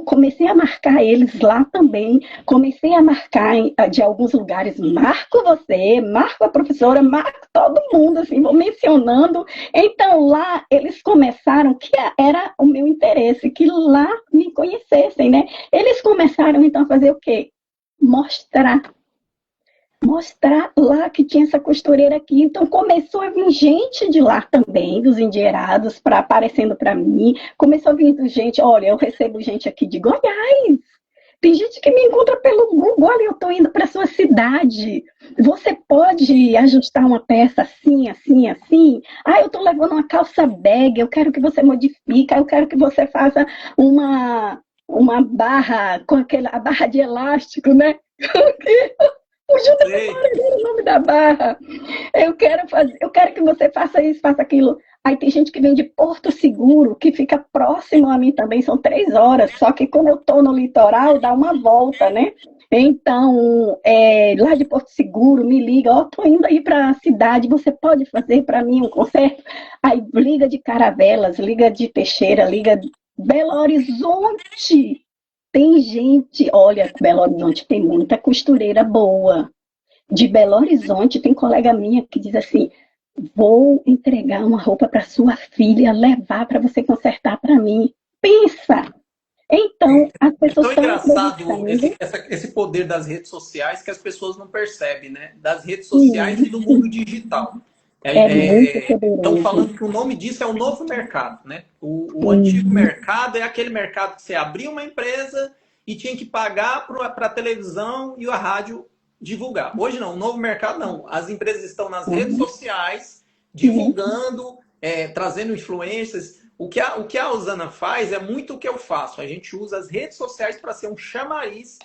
comecei a marcar eles lá também, comecei a marcar de alguns lugares, marco você, marco a professora, marco todo mundo, assim, vou mencionando. Então lá eles começaram, que era o meu interesse, que lá me conhecessem, né? Eles começaram então a fazer o quê? Mostrar lá que tinha essa costureira aqui. Então começou a vir gente de lá também, dos endinheirados, aparecendo para mim. Começou a vir gente, olha, eu recebo gente aqui de Goiás. Tem gente que me encontra pelo Google, olha, eu estou indo para sua cidade. Você pode ajustar uma peça assim, assim, assim? Ah, eu estou levando uma calça bag, eu quero que você modifique, eu quero que você faça uma barra com a barra de elástico, né? Fugiu da Sei. memória agora o nome da barra. Eu quero que você faça isso, faça aquilo. Aí tem gente que vem de Porto Seguro, que fica próximo a mim também, são 3 horas, só que quando eu estou no litoral, dá uma volta, né? Então, lá de Porto Seguro, me liga, ó, tô indo aí para a cidade, você pode fazer para mim um concerto? Aí liga de Caravelas, liga de Teixeira, liga de Belo Horizonte. Tem gente, olha, Belo Horizonte tem muita costureira boa. De Belo Horizonte, tem colega minha que diz assim: vou entregar uma roupa para sua filha, levar para você consertar para mim. Pensa! Então, as É pessoas tão estão engraçado acreditando. esse poder das redes sociais que as pessoas não percebem, né? Das redes sociais e do Isso mundo digital. é muito Estão poderoso. falando que o nome disso é o novo mercado, né? O antigo Sim, mercado é aquele mercado que você abria uma empresa e tinha que pagar para a televisão e a rádio divulgar. Hoje não, o novo mercado não. As empresas estão nas redes sociais sim, divulgando trazendo influências. O que a Osana faz é muito o que eu faço. A gente usa as redes sociais para ser um chamariz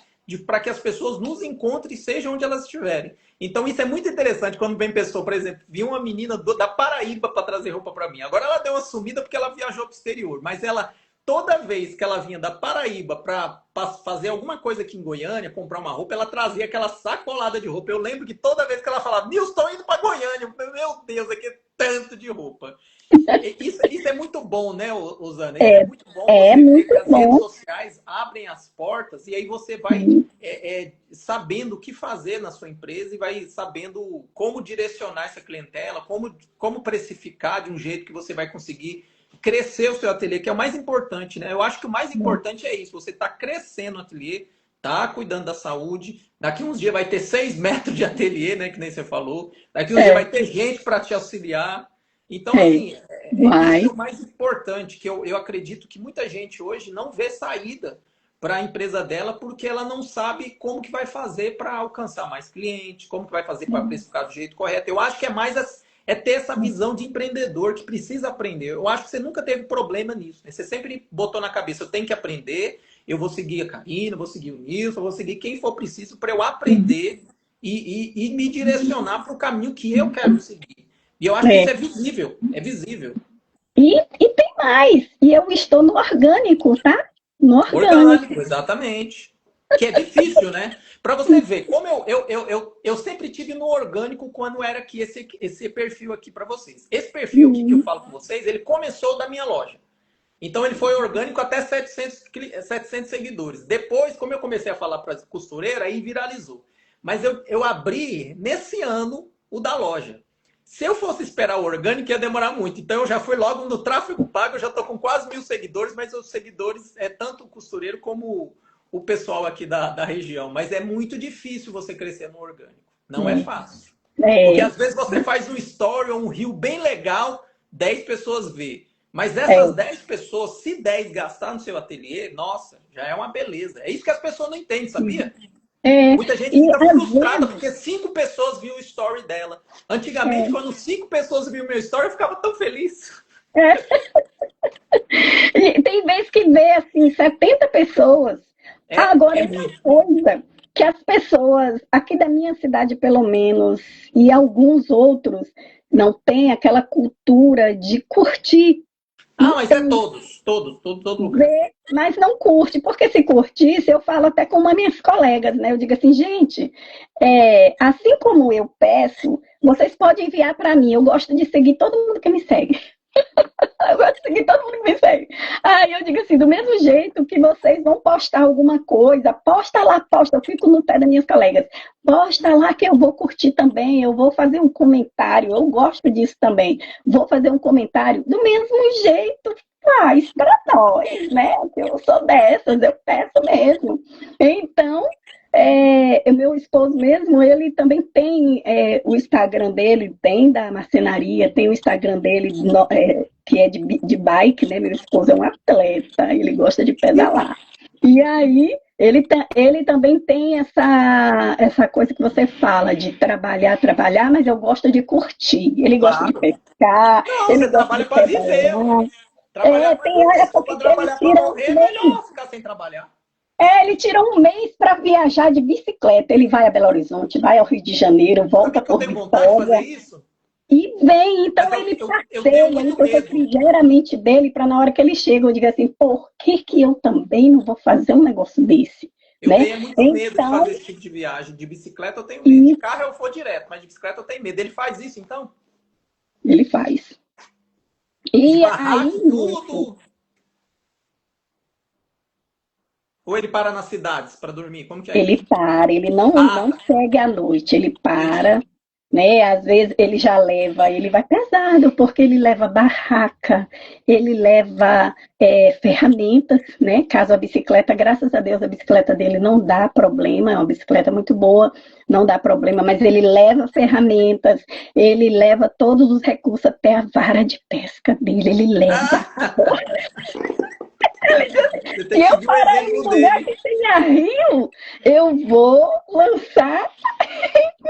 para que as pessoas nos encontrem, sejam onde elas estiverem. Então, isso é muito interessante quando vem pessoa, por exemplo, vi uma menina da Paraíba para trazer roupa para mim. Agora ela deu uma sumida porque ela viajou para o exterior, mas ela, toda vez que ela vinha da Paraíba para fazer alguma coisa aqui em Goiânia, comprar uma roupa, ela trazia aquela sacolada de roupa. Eu lembro que toda vez que ela falava, Nilson, estou indo para Goiânia. Eu falei, meu Deus, aqui é tanto de roupa. Isso é muito bom, né, Osana? É muito bom você ver que as redes sociais abrem as portas e aí você vai sabendo o que fazer na sua empresa e vai sabendo como direcionar essa clientela, como precificar de um jeito que você vai conseguir crescer o seu ateliê, que é o mais importante, né? Eu acho que o mais importante é isso, você está crescendo o ateliê, tá cuidando da saúde, daqui uns dias vai ter 6 metros de ateliê, né, que nem você falou, daqui uns dias vai ter gente para te auxiliar. Então, assim, isso é o mais importante, que eu acredito que muita gente hoje não vê saída para a empresa dela porque ela não sabe como que vai fazer para alcançar mais clientes, como que vai fazer para precificar do jeito correto. Eu acho que é mais ter essa visão de empreendedor que precisa aprender. Eu acho que você nunca teve problema nisso, né? Você sempre botou na cabeça, eu tenho que aprender, eu vou seguir a Karina, vou seguir o Nilson, vou seguir quem for preciso para eu aprender e me direcionar para o caminho que eu quero seguir. E eu acho que isso é visível, E tem mais, e eu estou no orgânico, tá? No orgânico. Exatamente. Que é difícil, né? Para você ver, como eu sempre tive no orgânico quando era aqui esse perfil aqui para vocês. Esse perfil aqui que eu falo com vocês, ele começou da minha loja. Então ele foi orgânico até 700 seguidores. Depois, como eu comecei a falar para costureira, aí viralizou. Mas eu abri nesse ano o da loja. Se eu fosse esperar o orgânico, ia demorar muito. Então, eu já fui logo no tráfego pago, eu já estou com quase 1.000 seguidores, mas os seguidores é tanto o costureiro como o pessoal aqui da região. Mas é muito difícil você crescer no orgânico. Não é fácil. Porque às vezes você faz um story ou um reel bem legal, 10 pessoas vê. Mas dessas 10 pessoas, se 10 gastar no seu ateliê, nossa, já é uma beleza. É isso que as pessoas não entendem, sabia? Muita gente fica frustrada porque 5 pessoas viram o story dela. Antigamente, quando 5 pessoas viram o meu story, eu ficava tão feliz. Tem vezes que vê assim, 70 pessoas. Agora, uma coisa que as pessoas aqui da minha cidade, pelo menos, e alguns outros, não têm aquela cultura de curtir. Mas é todo lugar. Mas não curte, porque se curtisse, eu falo até com minhas colegas, né? Eu digo assim, gente, assim como eu peço, vocês podem enviar para mim. Eu gosto de seguir todo mundo que me segue. Eu gosto de seguir todo mundo que me segue. Aí eu digo assim, do mesmo jeito que vocês vão postar alguma coisa, posta lá, eu fico no pé das minhas colegas. Posta lá que eu vou curtir também, eu vou fazer um comentário, eu gosto disso também. Vou fazer um comentário do mesmo jeito, faz para nós, né? Eu sou dessas, eu peço mesmo. Então, meu esposo mesmo, ele também tem o Instagram dele, tem da marcenaria, tem o Instagram dele que é de bike, né? Meu esposo é um atleta, ele gosta de pedalar. E aí, ele também tem essa coisa que você fala, de trabalhar, mas eu gosto de curtir. Ele gosta de pescar. Não, ele trabalha para viver. Trabalhar para morrer, é melhor ficar sem trabalhar. Ele tira um mês para viajar de bicicleta. Ele vai a Belo Horizonte, vai ao Rio de Janeiro, volta por Vitória. Vontade de fazer isso? E vem, então ele passeia, ele tem refrigeramente dele para na hora que ele chega, eu digo assim, por que eu também não vou fazer um negócio desse? Eu tenho muito medo de fazer esse tipo de viagem. De bicicleta eu tenho medo. De carro eu vou direto, mas de bicicleta eu tenho medo. Ele faz isso, então? Ele faz. E aí, tudo. Ou ele para nas cidades para dormir? Como que é? Ele para, ele não segue à noite, ele para, né? Às vezes ele já leva, ele vai pesado, porque ele leva barraca, ele leva ferramentas, né? Caso a bicicleta, graças a Deus, a bicicleta dele não dá problema, é uma bicicleta muito boa, não dá problema, mas ele leva ferramentas, ele leva todos os recursos, até a vara de pesca dele, ele leva. Você Se tem que eu seguir o parar em um exemplo lugar dele. que tenha rio, eu vou lançar.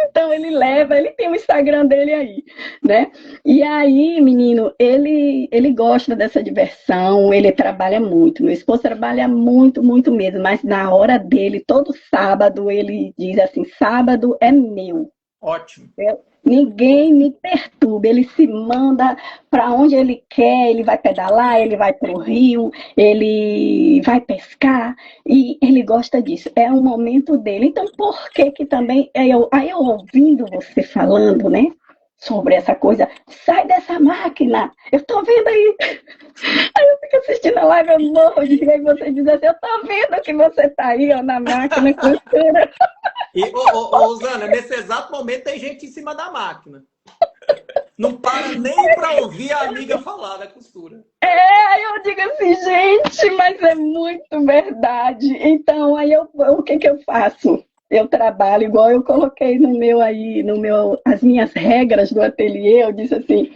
Então ele leva, ele tem o Instagram dele aí, né? E aí, menino, ele gosta dessa diversão, ele trabalha muito. Meu esposo trabalha muito, muito mesmo, mas na hora dele, todo sábado, ele diz assim: sábado é meu. Ótimo. Ninguém me perturba, ele se manda para onde ele quer, ele vai pedalar, ele vai para o rio, ele vai pescar e ele gosta disso. É um momento dele. Então, por que que também aí eu ouvindo você falando, né, sobre essa coisa, sai dessa máquina, eu tô vendo aí, aí eu fico assistindo a live, eu morro de rir, aí você diz assim, eu tô vendo que você tá aí, ó, na máquina costura. E, ô, Zana, nesse exato momento tem gente em cima da máquina. Não para nem para ouvir a amiga falar da costura. Aí eu digo assim, gente, mas é muito verdade. Então, o que que eu faço? Eu trabalho igual eu coloquei no meu aí, no meu, as minhas regras do ateliê, eu disse assim,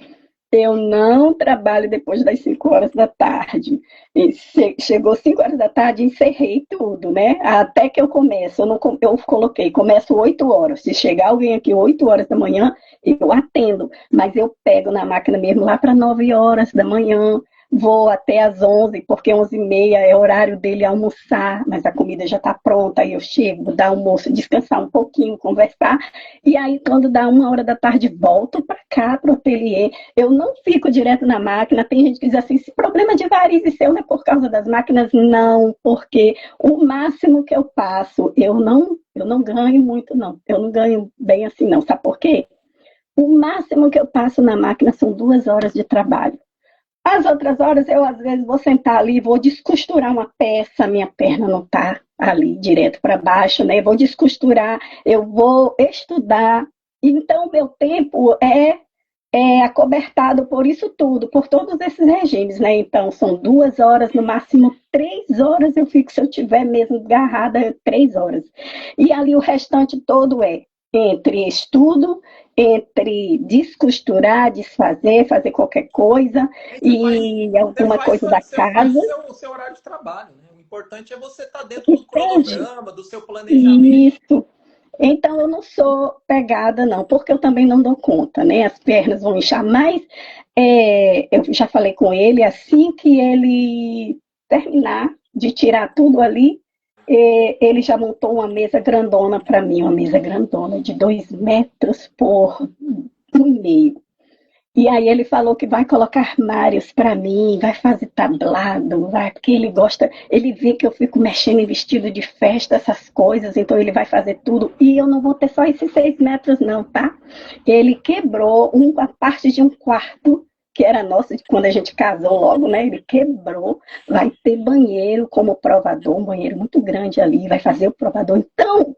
eu não trabalho depois das 5 horas da tarde. E chegou 5 horas da tarde, encerrei tudo, né? Até que eu começo. Eu coloquei, começo 8 horas. Se chegar alguém aqui 8 horas da manhã, eu atendo. Mas eu pego na máquina mesmo lá para 9 horas da manhã. Vou até às 11, porque 11h30 é horário dele almoçar, mas a comida já está pronta, aí eu chego, dar almoço, descansar um pouquinho, conversar, e aí quando dá 1 hora da tarde, volto para cá, para o ateliê. Eu não fico direto na máquina. Tem gente que diz assim, esse problema de varizes seu não é por causa das máquinas? Não, porque o máximo que eu passo, eu não ganho muito, não. Eu não ganho bem assim, não. Sabe por quê? O máximo que eu passo na máquina são 2 horas de trabalho. As outras horas eu, às vezes, vou sentar ali, vou descosturar uma peça, minha perna não está ali direto para baixo, né? Eu vou descosturar, eu vou estudar. Então, meu tempo é acobertado por isso tudo, por todos esses regimes, né? Então, são 2 horas, no máximo 3 horas eu fico, se eu tiver mesmo agarrada, 3 horas. E ali o restante todo é entre estudo, entre descosturar, desfazer, fazer qualquer coisa e alguma coisa da Você faz casa. o seu horário de trabalho, né? O importante é você estar dentro do Entende? cronograma, do seu planejamento. Isso. Então, eu não sou pegada, não, porque eu também não dou conta, né? As pernas vão inchar, mas eu já falei com ele, assim que ele terminar de tirar tudo ali, ele já montou uma mesa grandona para mim, uma mesa grandona de 2 metros por 1,5. E aí ele falou que vai colocar armários para mim, vai fazer tablado, vai, porque ele gosta, ele vê que eu fico mexendo em vestido de festa, essas coisas, então ele vai fazer tudo. E eu não vou ter só esses 6 metros, não, tá? Ele quebrou a parte de um quarto, que era nosso, quando a gente casou logo, né? Ele quebrou, vai ter banheiro como provador, um banheiro muito grande ali, vai fazer o provador. Então,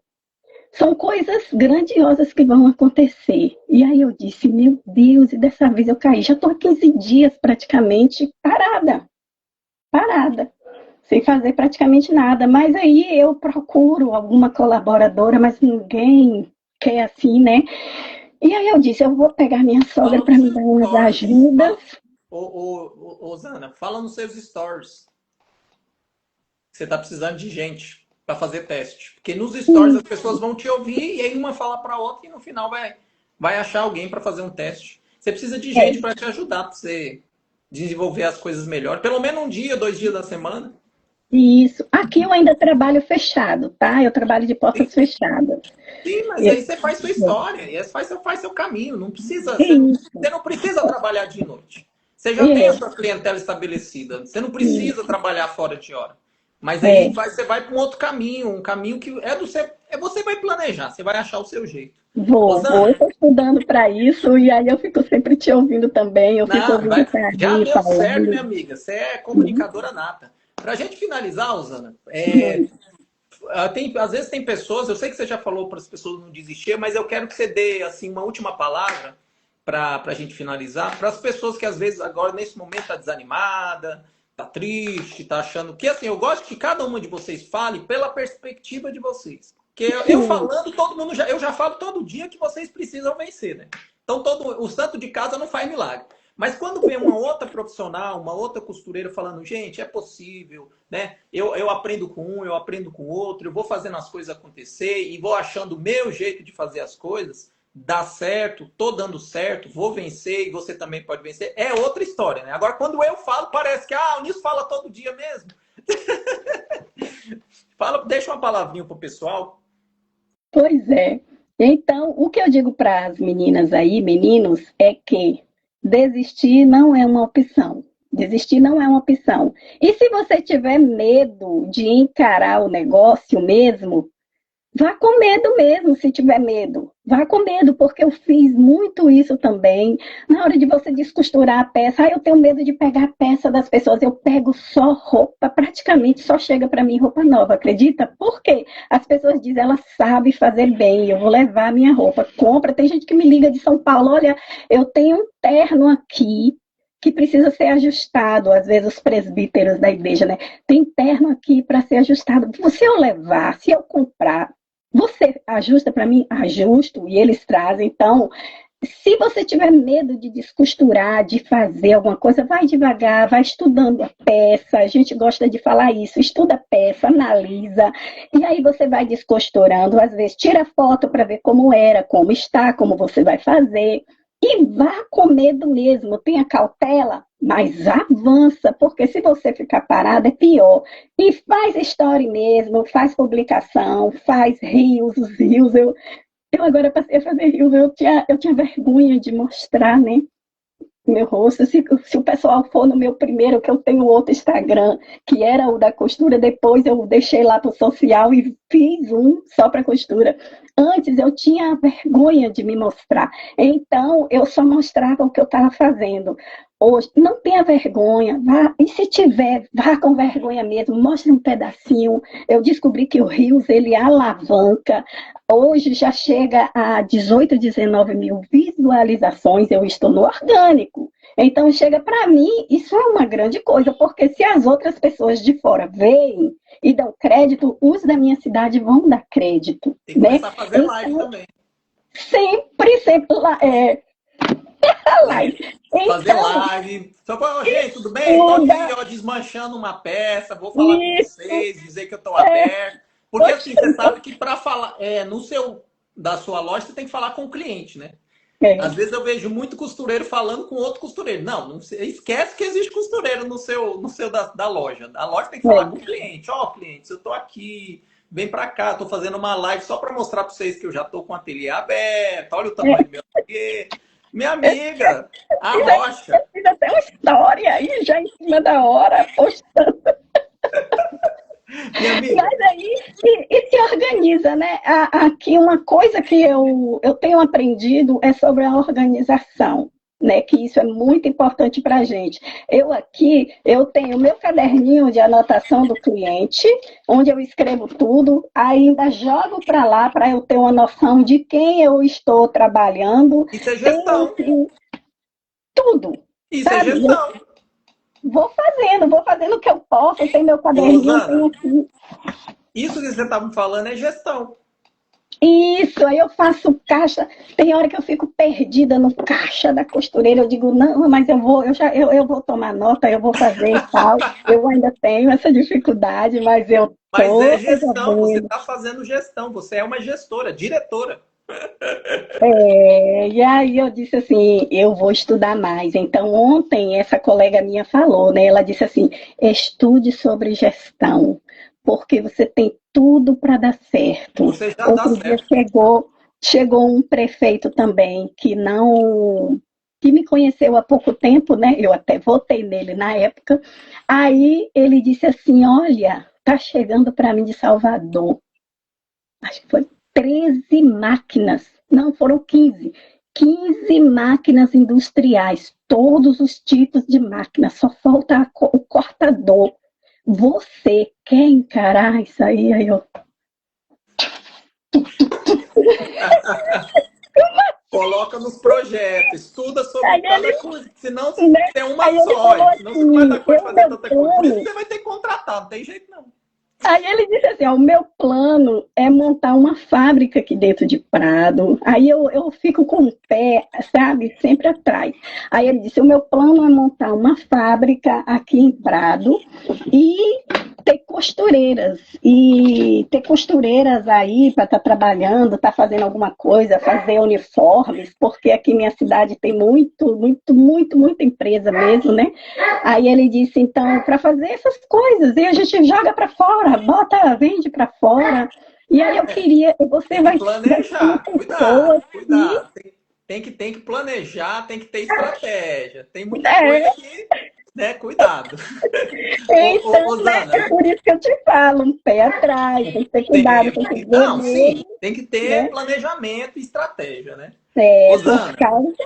são coisas grandiosas que vão acontecer. E aí eu disse, meu Deus, e dessa vez eu caí. Já estou há 15 dias praticamente parada, sem fazer praticamente nada. Mas aí eu procuro alguma colaboradora, mas ninguém quer assim, né? E aí eu disse, eu vou pegar minha sogra Fala para nos me seus dar umas stories. ajudas. Zana, fala nos seus stories. Você está precisando de gente para fazer teste. Porque nos stories as pessoas vão te ouvir e aí uma fala para outra e no final vai achar alguém para fazer um teste. Você precisa de É, gente para te ajudar, para você desenvolver as coisas melhor. Pelo menos um dia, 2 dias da semana. isso. Aqui eu ainda trabalho fechado, tá? Eu trabalho de Sim, portas fechadas. sim, mas É, aí você faz sua história, e aí faz seu caminho. Não precisa, isso. você não precisa trabalhar de noite. Você já tem a É, sua clientela estabelecida. Você não precisa isso. trabalhar fora de hora. Mas aí É. você vai para um outro caminho, um caminho que é do seu. Você vai planejar, você vai achar o seu jeito. Vou. Eu Rosana, estou estudando para isso e aí eu fico sempre te ouvindo também. Eu fico não, ouvindo o já Carlinhos deu certo, falando. minha amiga. Você é Uhum. comunicadora nata. Para a gente finalizar, Rosana, Uhum. às vezes tem pessoas, eu sei que você já falou para as pessoas não desistir, mas eu quero que você dê assim uma última palavra para a gente finalizar, para as pessoas que às vezes agora nesse momento está desanimada, está triste, está achando que assim, eu gosto que cada uma de vocês fale pela perspectiva de vocês. Porque eu Sim, falando, todo mundo eu já falo todo dia que vocês precisam vencer, né? Então todo o santo de casa não faz milagre. Mas quando vem uma outra profissional, uma outra costureira falando, gente, é possível, né? Eu aprendo com um, eu aprendo com o outro, eu vou fazendo as coisas acontecer e vou achando o meu jeito de fazer as coisas, dá certo, tô dando certo, vou vencer e você também pode vencer. É outra história, né? Agora, quando eu falo, parece que, o Nilson fala todo dia mesmo. Fala, deixa uma palavrinha pro pessoal. Pois é. Então, o que eu digo para as meninas aí, meninos, é que desistir não é uma opção. Desistir não é uma opção. E se você tiver medo de encarar o negócio mesmo, vá com medo mesmo, se tiver medo. Vá com medo, porque eu fiz muito isso também. Na hora de você descosturar a peça, eu tenho medo de pegar a peça das pessoas. Eu pego só roupa, praticamente só chega para mim roupa nova, acredita? Por quê? As pessoas dizem, ela sabe fazer bem, eu vou levar a minha roupa. Compra. Tem gente que me liga de São Paulo, olha, eu tenho um terno aqui que precisa ser ajustado, às vezes os presbíteros da igreja, né? Tem terno aqui para ser ajustado. Se eu levar, se eu comprar, você ajusta para mim? Ajusto, e eles trazem. Então, se você tiver medo de descosturar, de fazer alguma coisa, vai devagar, vai estudando a peça. A gente gosta de falar isso. Estuda a peça, analisa, e aí você vai descosturando. Às vezes, tira foto para ver como era, como está, como você vai fazer. E vá com medo mesmo, tenha cautela, mas avança, porque se você ficar parado é pior. E faz story mesmo, faz publicação, faz reels, os reels. Eu agora passei a fazer reels, eu tinha vergonha de mostrar, né? Meu rosto, se o pessoal for no meu primeiro, que eu tenho outro Instagram, que era o da costura, depois eu deixei lá para o social e fiz um só para costura. Antes eu tinha vergonha de me mostrar, então eu só mostrava o que eu estava fazendo. Hoje, não tenha vergonha, vá, e se tiver, vá com vergonha mesmo, mostre um pedacinho. Eu descobri que o Reels, ele alavanca. Hoje já chega a 18, 19 mil visualizações, eu estou no orgânico. Então, chega para mim, isso é uma grande coisa, porque se as outras pessoas de fora veem e dão crédito, os da minha cidade vão dar crédito. Tem que né? começar a fazer live também. Sempre lá, live. Fazer Então, live. Só para, gente, tudo bem? Estou aqui, ó, desmanchando uma peça, vou falar com vocês, dizer que eu estou aberto. Porque assim, você sabe que para falar da sua loja, você tem que falar com o cliente, né? Às vezes eu vejo muito costureiro falando com outro costureiro. Não esquece que existe costureiro no seu da loja. A loja tem que falar com o cliente. Ó, clientes, eu tô aqui, vem pra cá, tô fazendo uma live só para mostrar para vocês que eu já tô com o ateliê aberto. Olha o tamanho do meu ateliê. Minha amiga, a Rocha. Eu fiz até uma história aí, já em cima da hora, postando. Mas aí, e se organiza, né? Aqui uma coisa que eu tenho aprendido é sobre a organização, né? Que isso é muito importante para a gente. Eu tenho meu caderninho de anotação do cliente, onde eu escrevo tudo, ainda jogo para lá para eu ter uma noção de quem eu estou trabalhando. Isso é gestão. Tudo. Isso é gestão. Vou fazendo o que eu posso, tem meu caderninho, tem aqui. Isso que você está me falando é gestão. Isso, aí eu faço caixa, tem hora que eu fico perdida no caixa da costureira, eu digo, não, mas eu vou tomar nota, eu vou fazer e tal. Eu ainda tenho essa dificuldade, mas eu Mas é gestão, você está fazendo gestão, você é uma gestora, diretora. E aí eu disse assim, eu vou estudar mais. Então ontem essa colega minha falou, né? Ela disse assim, estude sobre gestão, porque você tem tudo para dar certo. Você já dá certo. Chegou um prefeito também que me conheceu há pouco tempo, né? Eu até votei nele na época. Aí ele disse assim, olha, tá chegando para mim de Salvador. Acho que foi 13 máquinas, não, foram 15. 15 máquinas industriais, todos os tipos de máquinas, só falta o cortador. Você quer encarar isso aí? Aí eu... Coloca nos projetos, estuda sobre cada coisa, senão você tem uma só, senão você não vai dar conta de fazer tanta coisa. Por isso você vai ter que contratar, não tem jeito não. Aí ele disse assim, ó, o meu plano é montar uma fábrica aqui dentro de Prado. Aí eu fico com o pé, sabe, sempre atrás. Aí ele disse, o meu plano é montar uma fábrica aqui em Prado e ter costureiras. E ter costureiras aí para estar trabalhando, estar fazendo alguma coisa, fazer uniformes, porque aqui minha cidade tem muita empresa mesmo, né? Aí ele disse, então, para fazer essas coisas, e a gente joga para fora, bota, vende para fora. E aí eu queria, você Tem que vai ser uma planejar. pessoa Cuidado, que, cuidado. Tem que planejar, tem que ter estratégia. Tem muita coisa é, que, né? Cuidado. então, Ô, né, é Zana, por isso que eu te falo, um pé atrás, tem que ter cuidado, tem que ver não, sim, mesmo, tem que ter né? planejamento e estratégia, né? É, Ô, por Zana, causa.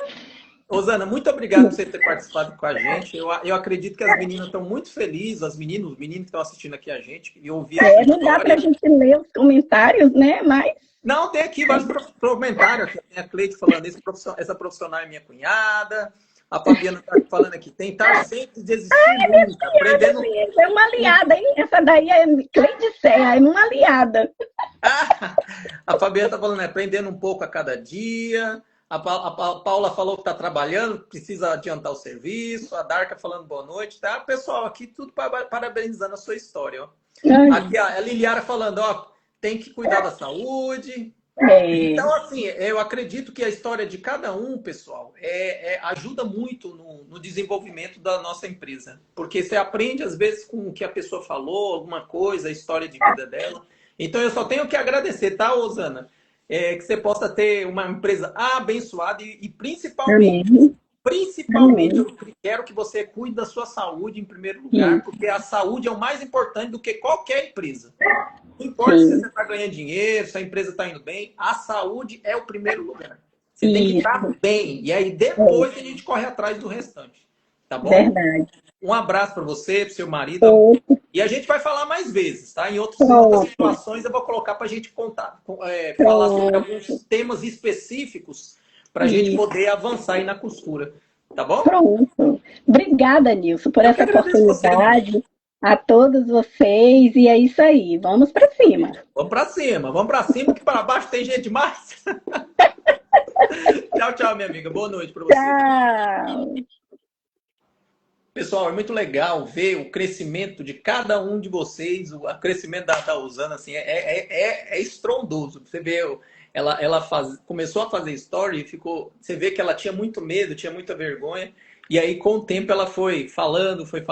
Rosana, muito obrigado por você ter participado com a gente. Eu acredito que as meninas estão muito felizes, os meninos que estão assistindo aqui a gente, e ouvir a sua Não dá para a história. gente ler os comentários, né? Mas Não, tem aqui vários comentários. Tem a Cleide falando, essa profissional é minha cunhada. A Fabiana está falando aqui, tentar sempre desistir nunca, aliada aprendendo. mesmo, é uma aliada, hein? Essa daí é Cleidiceia, é uma aliada. Ah, a Fabiana está falando, aprendendo um pouco a cada dia. A Paula falou que está trabalhando, precisa adiantar o serviço. A Darka falando boa noite. Tá? Pessoal, aqui tudo parabenizando a sua história. Ó. Ai, Aqui a Liliara falando, ó, tem que cuidar da saúde. é, Então, assim, eu acredito que a história de cada um, pessoal, ajuda muito no desenvolvimento da nossa empresa. Porque você aprende, às vezes, com o que a pessoa falou, alguma coisa, a história de vida dela. Então, eu só tenho que agradecer, tá, Osana? Que você possa ter uma empresa abençoada e principalmente, amém, principalmente, amém. eu quero que você cuide da sua saúde em primeiro lugar, Sim, porque a saúde é o mais importante do que qualquer empresa. Não importa se você sim, está ganhando dinheiro, se a empresa está indo bem, a saúde é o primeiro lugar. Você tem que estar isso, bem. E aí é depois a gente corre atrás do restante. Tá bom? verdade. Um abraço para você, para seu marido. Pronto, E a gente vai falar mais vezes, tá? Em outras pronto, situações eu vou colocar para a gente contar, falar sobre pronto, alguns temas específicos para a gente isso, poder avançar aí na costura. Tá bom? pronto. Obrigada, Nilson, por Eu que essa agradeço você, menino. oportunidade. A todos vocês, e é isso aí. Vamos para cima. Vamos para cima, que para baixo tem gente demais. Tchau, tchau, minha amiga. Boa noite para você. Tchau. Pessoal, é muito legal ver o crescimento de cada um de vocês, o crescimento da Usana, assim, é estrondoso. Você vê, começou a fazer story e ficou. Você vê que ela tinha muito medo, tinha muita vergonha, e aí com o tempo ela foi falando, foi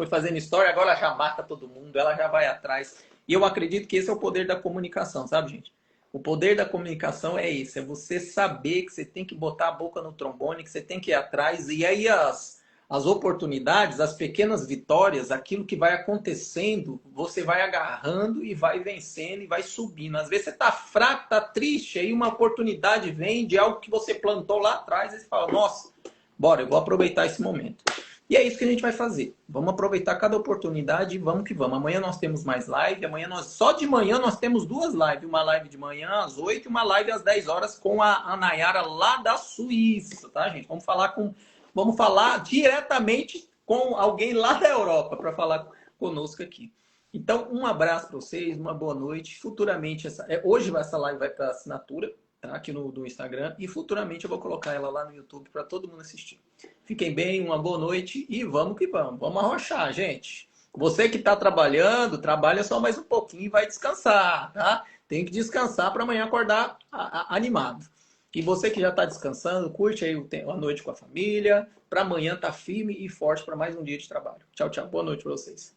fazendo story, agora já marca todo mundo, ela já vai atrás. E eu acredito que esse é o poder da comunicação, sabe, gente? O poder da comunicação é esse, é você saber que você tem que botar a boca no trombone, que você tem que ir atrás, e aí as oportunidades, as pequenas vitórias, aquilo que vai acontecendo, você vai agarrando e vai vencendo e vai subindo. Às vezes você está fraco, está triste, aí uma oportunidade vem de algo que você plantou lá atrás e você fala, nossa, bora, eu vou aproveitar esse momento. E é isso que a gente vai fazer. Vamos aproveitar cada oportunidade e vamos que vamos. Amanhã nós temos mais live. Só de manhã nós temos duas lives. Uma live de manhã às 8 e uma live às 10 horas com a Nayara lá da Suíça, tá, gente? Vamos falar diretamente com alguém lá da Europa para falar conosco aqui. Então, um abraço para vocês, uma boa noite. Futuramente, hoje essa live vai para assinatura, tá? Aqui no Instagram, e futuramente eu vou colocar ela lá no YouTube para todo mundo assistir. Fiquem bem, uma boa noite e vamos que vamos. Vamos arrochar, gente. Você que está trabalhando, trabalha só mais um pouquinho e vai descansar, tá? Tem que descansar para amanhã acordar animado. E você que já está descansando, curte aí a noite com a família. Para amanhã tá firme e forte para mais um dia de trabalho. Tchau, tchau. Boa noite para vocês.